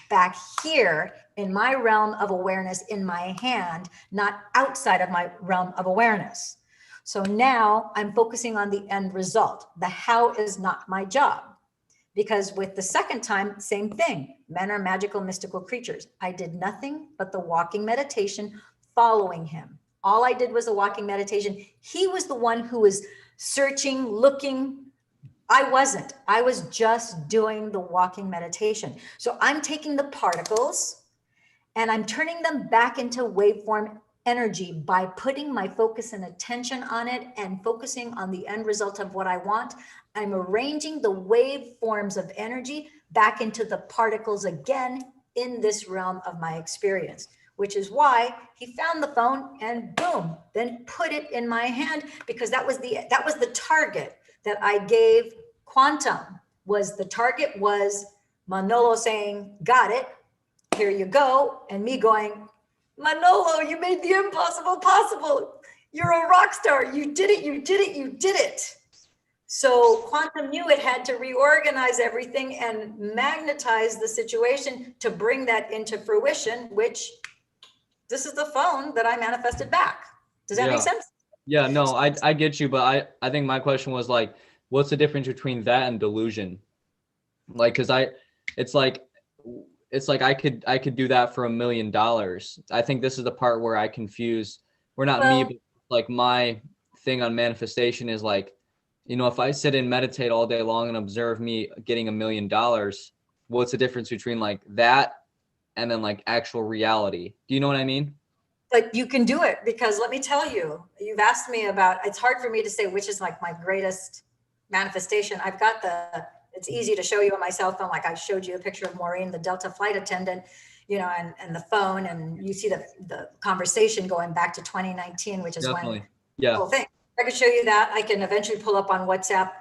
back here in my realm of awareness in my hand, not outside of my realm of awareness. So now I'm focusing on the end result. The how is not my job. Because with the second time, same thing. Men are magical, mystical creatures. I did nothing but the walking meditation following him. All I did was a walking meditation. He was the one who was searching, looking. I wasn't. I was just doing the walking meditation. So I'm taking the particles and I'm turning them back into waveform energy by putting my focus and attention on it and focusing on the end result of what I want. I'm arranging the waveforms of energy back into the particles again in this realm of my experience, which is why he found the phone and boom, then put it in my hand, because that was the target that I gave quantum. The target was Manolo saying, got it, here you go, and me going, Manolo, you made the impossible possible. You're a rock star. You did it. You did it. You did it. So quantum knew it had to reorganize everything and magnetize the situation to bring that into fruition, which this is the phone that I manifested back. Does that make sense? Yeah, no, I get you. But I think my question was like, what's the difference between that and delusion? Like, cause it's like, I could do that for $1 million. I think this is the part where I confuse, we're not me, Well, but like my thing on manifestation is like, you know, if I sit and meditate all day long and observe me getting $1 million, what's the difference between like that and then like actual reality? Do you know what I mean? but you can do it, because let me tell you, you've asked me about, it's hard for me to say which is like my greatest manifestation. I've got it's easy to show you on my cell phone. Like I showed you a picture of Maureen, the Delta flight attendant, you know, and the phone, and you see the conversation going back to 2019, which is when Definitely. the Yeah. whole thing. I could show you that. I can eventually pull up on WhatsApp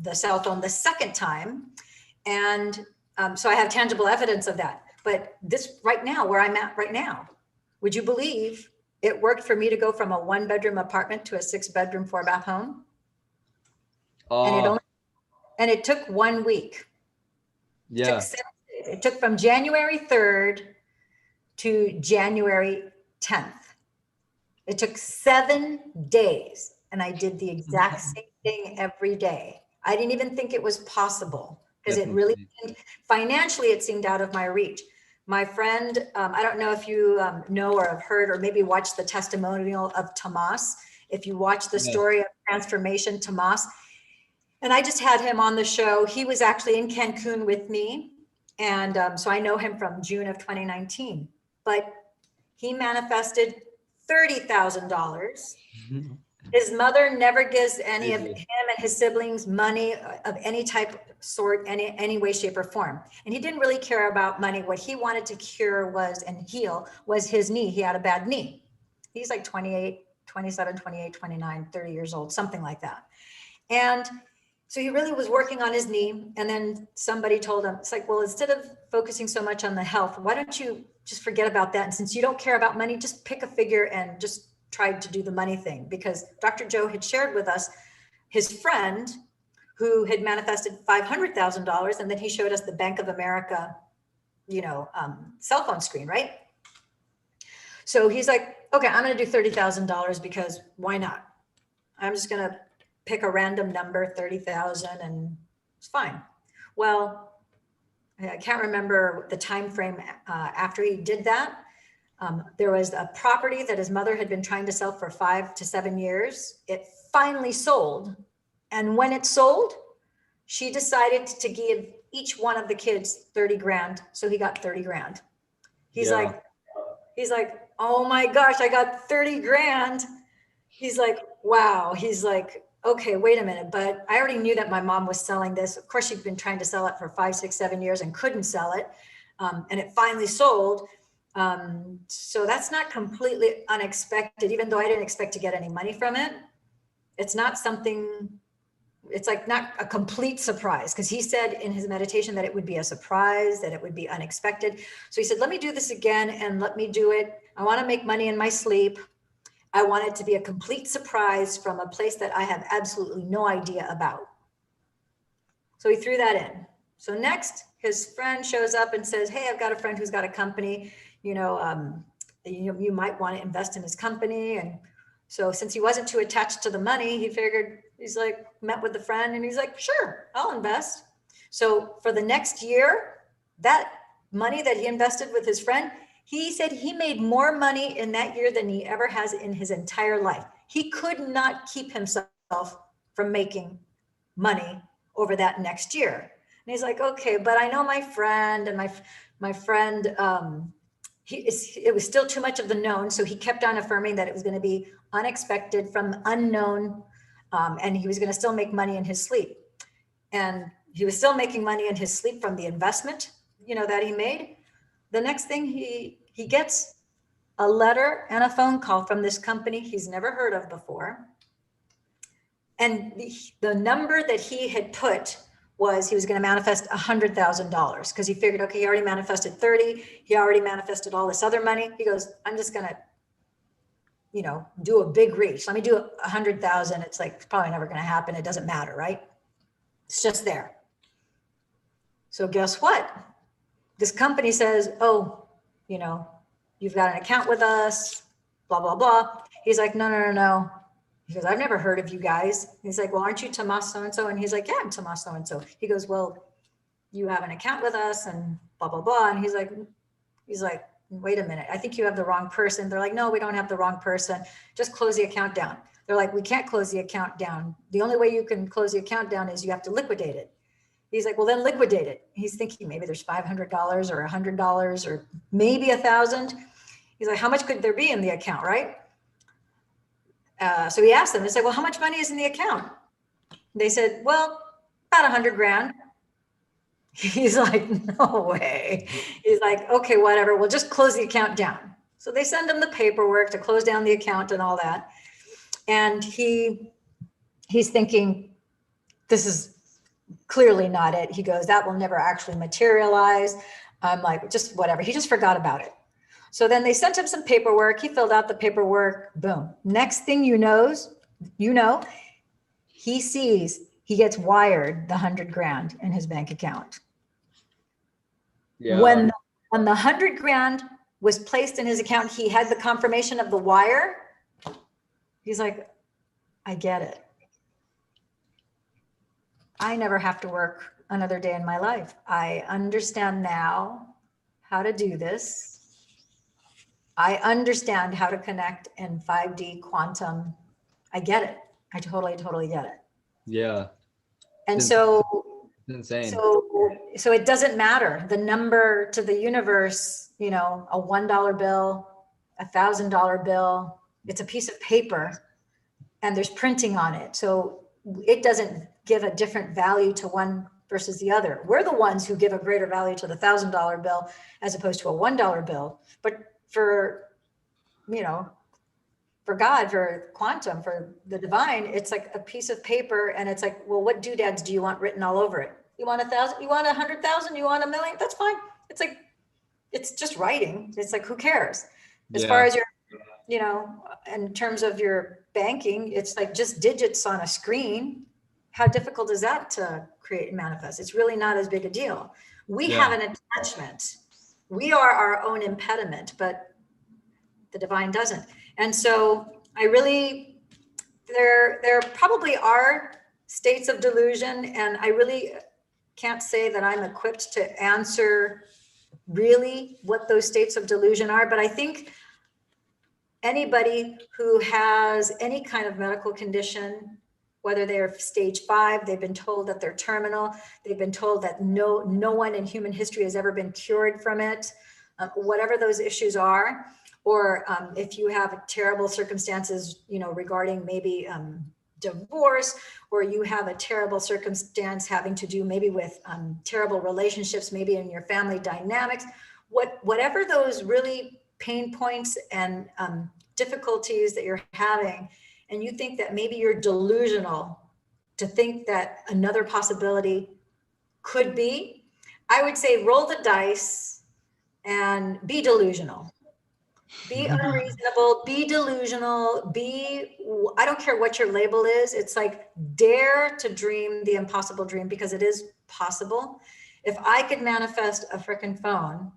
the cell phone the second time. And so I have tangible evidence of that. But this right now, where I'm at right now, would you believe it worked for me to go from a 1-bedroom apartment to a 6-bedroom, 4-bath home? And Oh, it took 1 week. It took yeah. 6 days. It took from January 3rd to January 10th. It took 7 days, and I did the exact same thing every day. I didn't even think it was possible, because it really, financially, it seemed out of my reach. My friend, I don't know if you know or have heard or maybe watched the testimonial of Tomas. If you watch the Yes. story of transformation, Tomas, and I just had him on the show. He was actually in Cancun with me. And so I know him from June of 2019. But he manifested $30,000. His mother never gives any of him and his siblings money of any type, sort, any way, shape, or form. And he didn't really care about money. What he wanted to cure was and heal was his knee. He had a bad knee. He's like 28, 27, 28, 29, 30 years old, something like that. And so he really was working on his knee. And then somebody told him, it's like, well, instead of focusing so much on the health, why don't you just forget about that? And since you don't care about money, just pick a figure and just try to do the money thing. Because Dr. Joe had shared with us his friend who had manifested $500,000. And then he showed us the Bank of America, cell phone screen, right? So he's like, okay, I'm going to do $30,000 because why not? I'm just going to pick a random number, 30,000, and it's fine. Well, I can't remember the time frame after he did that. There was a property that his mother had been trying to sell for 5 to 7 years. It finally sold. And when it sold, she decided to give each one of the kids 30 grand. So he got 30 grand. He's like, oh my gosh, I got 30 grand. He's like, wow. He's like, okay, wait a minute. But I already knew that my mom was selling this. Of course, she'd been trying to sell it for 5, 6, 7 years and couldn't sell it. And it finally sold. So that's not completely unexpected, even though I didn't expect to get any money from it. It's not something, it's like not a complete surprise, because he said in his meditation that it would be a surprise, that it would be unexpected. So he said, let me do this again and let me do it. I want to make money in my sleep. I want it to be a complete surprise from a place that I have absolutely no idea about. So he threw that in. So next, his friend shows up and says, hey, I've got a friend who's got a company, you might want to invest in his company. And so since he wasn't too attached to the money, he figured, he's like, met with the friend and he's like, sure, I'll invest. So for the next year, that money that he invested with his friend, he said he made more money in that year than he ever has in his entire life. He could not keep himself from making money over that next year. And he's like, okay, but I know my friend, and my friend, it was still too much of the known. So he kept on affirming that it was going to be unexpected from unknown. And he was going to still make money in his sleep. And he was still making money in his sleep from the investment, that he made. The next thing he gets a letter and a phone call from this company he's never heard of before. And the number that he had put was he was going to manifest $100,000, because he figured, okay, he already manifested 30. He already manifested all this other money. He goes, I'm just going to, do a big reach. Let me do 100,000. It's like, it's probably never going to happen. It doesn't matter, right? It's just there. So guess what? This company says, oh, you've got an account with us, blah, blah, blah. He's like, no. He goes, I've never heard of you guys. He's like, well, aren't you Tomas so-and-so? And he's like, yeah, I'm Tomas so-and-so. He goes, well, you have an account with us and blah, blah, blah. And he's like, wait a minute. I think you have the wrong person. They're like, no, we don't have the wrong person. Just close the account down. They're like, we can't close the account down. The only way you can close the account down is you have to liquidate it. He's like, well, then liquidate it. He's thinking maybe there's $500 or $100 or maybe $1,000. He's like, how much could there be in the account, right? So he asked them, he said, well, how much money is in the account? They said, well, about 100 grand. He's like, no way. He's like, okay, whatever. We'll just close the account down. So they send him the paperwork to close down the account and all that. And he's thinking, this is clearly not it. He goes, that will never actually materialize. I'm like, just whatever. He just forgot about it. So then they sent him some paperwork. He filled out the paperwork. Boom. Next thing you know, he sees he gets wired the 100 grand in his bank account. Yeah. When the 100 grand was placed in his account, he had the confirmation of the wire. He's like, I get it. I never have to work another day in my life. I understand now how to do this. I understand how to connect in 5D quantum. I get it. I totally get it. Yeah. And so, insane. So it doesn't matter the number to the universe, a $1 bill, $1,000 bill, it's a piece of paper and there's printing on it. So it doesn't give a different value to one versus the other. We're the ones who give a greater value to the $1,000 bill as opposed to a $1 bill. But for God, for quantum, for the divine, it's like a piece of paper. And it's like, well, what doodads do you want written all over it? You want 1,000? You want 100,000? You want 1,000,000? That's fine. It's like, it's just writing. It's like, who cares? As far as your, in terms of your banking, it's like just digits on a screen. How difficult is that to create and manifest? It's really not as big a deal. We have an attachment. We are our own impediment, but the divine doesn't. And so there probably are states of delusion, and I really can't say that I'm equipped to answer really what those states of delusion are, but I think anybody who has any kind of medical condition, whether they're stage 5, they've been told that they're terminal, they've been told that no one in human history has ever been cured from it, whatever those issues are, or if you have terrible circumstances, regarding maybe divorce, or you have a terrible circumstance having to do maybe with terrible relationships, maybe in your family dynamics, whatever those really pain points and difficulties that you're having, and you think that maybe you're delusional to think that another possibility could be, I would say roll the dice and be delusional. Be unreasonable, be delusional, I don't care what your label is. It's like, dare to dream the impossible dream, because it is possible. If I could manifest a freaking phone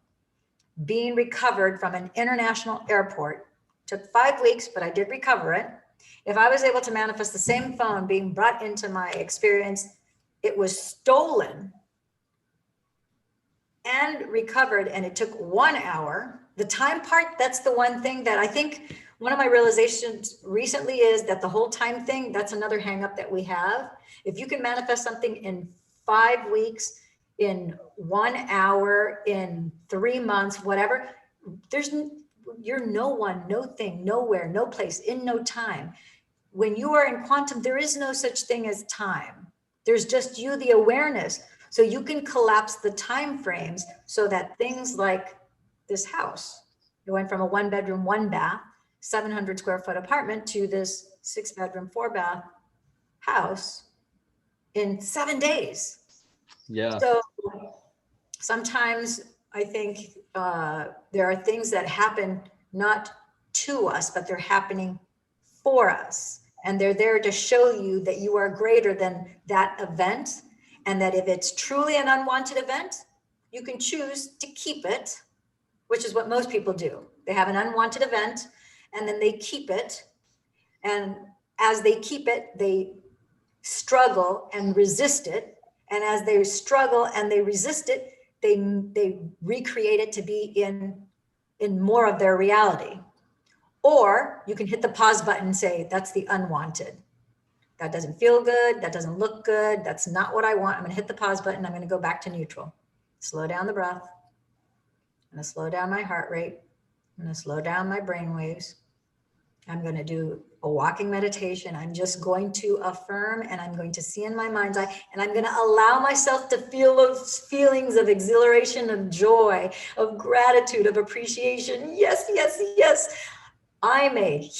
being recovered from an international airport, took 5 weeks, but I did recover it. If I was able to manifest the same phone being brought into my experience, it was stolen and recovered, and it took 1 hour. The time part, that's the one thing that I think one of my realizations recently is that the whole time thing, that's another hang up that we have. If you can manifest something in 5 weeks, in 1 hour, in 3 months, whatever, you're no one, no thing, nowhere, no place, in no time. When you are in quantum, there is no such thing as time. There's just you, the awareness. So you can collapse the time frames so that things like this house, it went from a 1-bedroom, 1-bath, 700 square foot apartment to this 6-bedroom, 4-bath house in 7 days. Yeah. So sometimes I think there are things that happen not to us, but they're happening for us. And they're there to show you that you are greater than that event. And that if it's truly an unwanted event, you can choose to keep it, which is what most people do. They have an unwanted event and then they keep it. And as they keep it, they struggle and resist it. And as they struggle and they resist it, they recreate it to be in more of their reality. Or you can hit the pause button and say, that's the unwanted. That doesn't feel good. That doesn't look good. That's not what I want. I'm going to hit the pause button. I'm going to go back to neutral. Slow down the breath. I'm going to slow down my heart rate. I'm going to slow down my brain waves. I'm going to do a walking meditation. I'm just going to affirm, and I'm going to see in my mind's eye, and I'm going to allow myself to feel those feelings of exhilaration, of joy, of gratitude, of appreciation. Yes, yes, yes.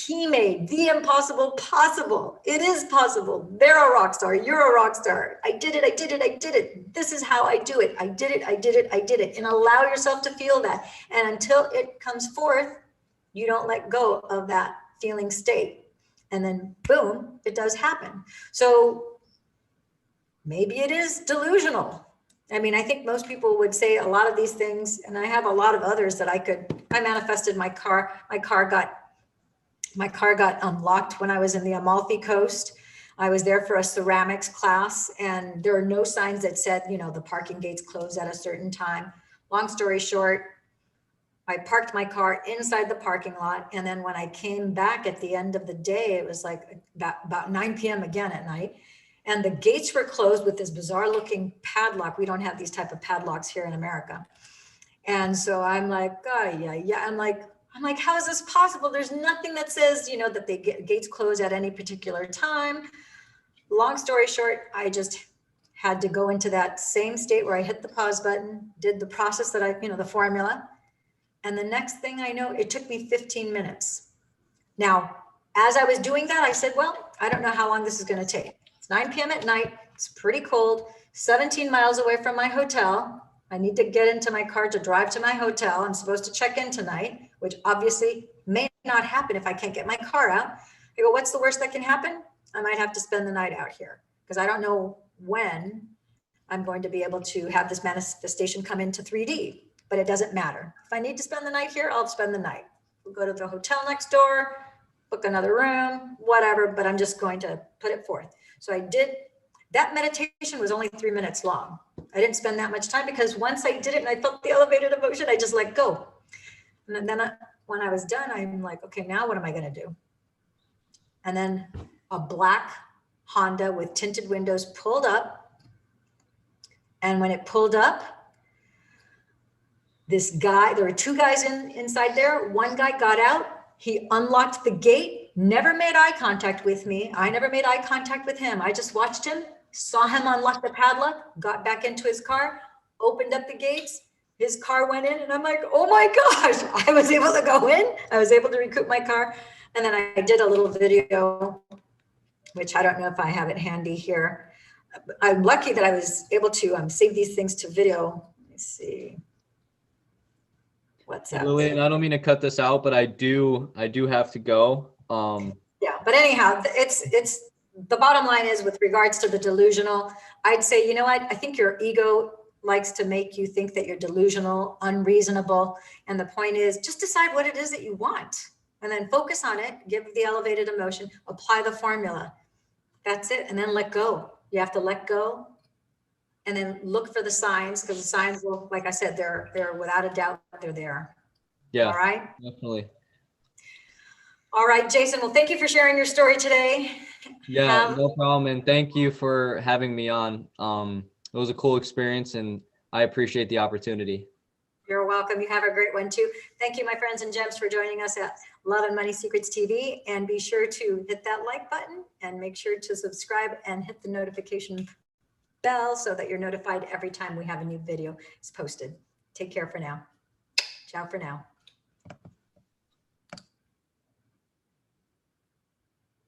He made the impossible possible. It is possible. They're a rock star. You're a rock star. I did it. I did it. I did it. This is how I do it. I did it. I did it. I did it. And allow yourself to feel that. And until it comes forth, you don't let go of that feeling state. And then boom, it does happen. So maybe it is delusional. I mean, I think most people would say a lot of these things, and I have a lot of others that I manifested my car. My car got locked when I was in the Amalfi Coast. I was there for a ceramics class, and there are no signs that said, the parking gates close at a certain time. Long story short, I parked my car inside the parking lot. And then when I came back at the end of the day, it was like about 9 p.m. again at night. And the gates were closed with this bizarre looking padlock. We don't have these type of padlocks here in America. And so I'm like, oh, yeah. I'm like, how is this possible? There's nothing that says, that the gates close at any particular time. Long story short, I just had to go into that same state where I hit the pause button, did the process that the formula. And the next thing I know, it took me 15 minutes. Now, as I was doing that, I said, well, I don't know how long this is going to take. It's 9 p.m. at night. It's pretty cold, 17 miles away from my hotel. I need to get into my car to drive to my hotel. I'm supposed to check in tonight, which obviously may not happen if I can't get my car out. I go, what's the worst that can happen? I might have to spend the night out here because I don't know when I'm going to be able to have this manifestation come into 3D. But it doesn't matter. If I need to spend the night here, I'll spend the night. We'll go to the hotel next door, book another room, whatever, but I'm just going to put it forth. So I did, that meditation was only 3 minutes long. I didn't spend that much time because once I did it and I felt the elevated emotion, I just let go. And then when I was done, I'm like, okay, now what am I going to do? And then a black Honda with tinted windows pulled up. And when it pulled up, this guy, there were two guys inside there. One guy got out. He unlocked the gate, never made eye contact with me. I never made eye contact with him. I just watched him, saw him unlock the padlock, got back into his car, opened up the gates. His car went in and I'm like, oh my gosh, I was able to go in. I was able to recoup my car. And then I did a little video, which I don't know if I have it handy here. I'm lucky that I was able to save these things to video. Let me see. What's that? Lillian, I don't mean to cut this out, but I do have to go. Yeah, but anyhow, it's the bottom line is with regards to the delusional, I'd say, you know what? I think your ego likes to make you think that you're delusional, unreasonable. And the point is just decide what it is that you want and then focus on it, give the elevated emotion, apply the formula. That's it. And then let go. You have to let go. And then look for the signs because the signs will, like I said, they're without a doubt, they're there. Yeah. All right. Definitely. All right, Jason. Well, thank you for sharing your story today. Yeah, no problem. And thank you for having me on. It was a cool experience and I appreciate the opportunity. You're welcome. You have a great one too. Thank you, my friends and gems, for joining us at Love and Money Secrets TV. And be sure to hit that like button and make sure to subscribe and hit the notification bell so that you're notified every time we have a new video is posted. Take care for now. Ciao for now.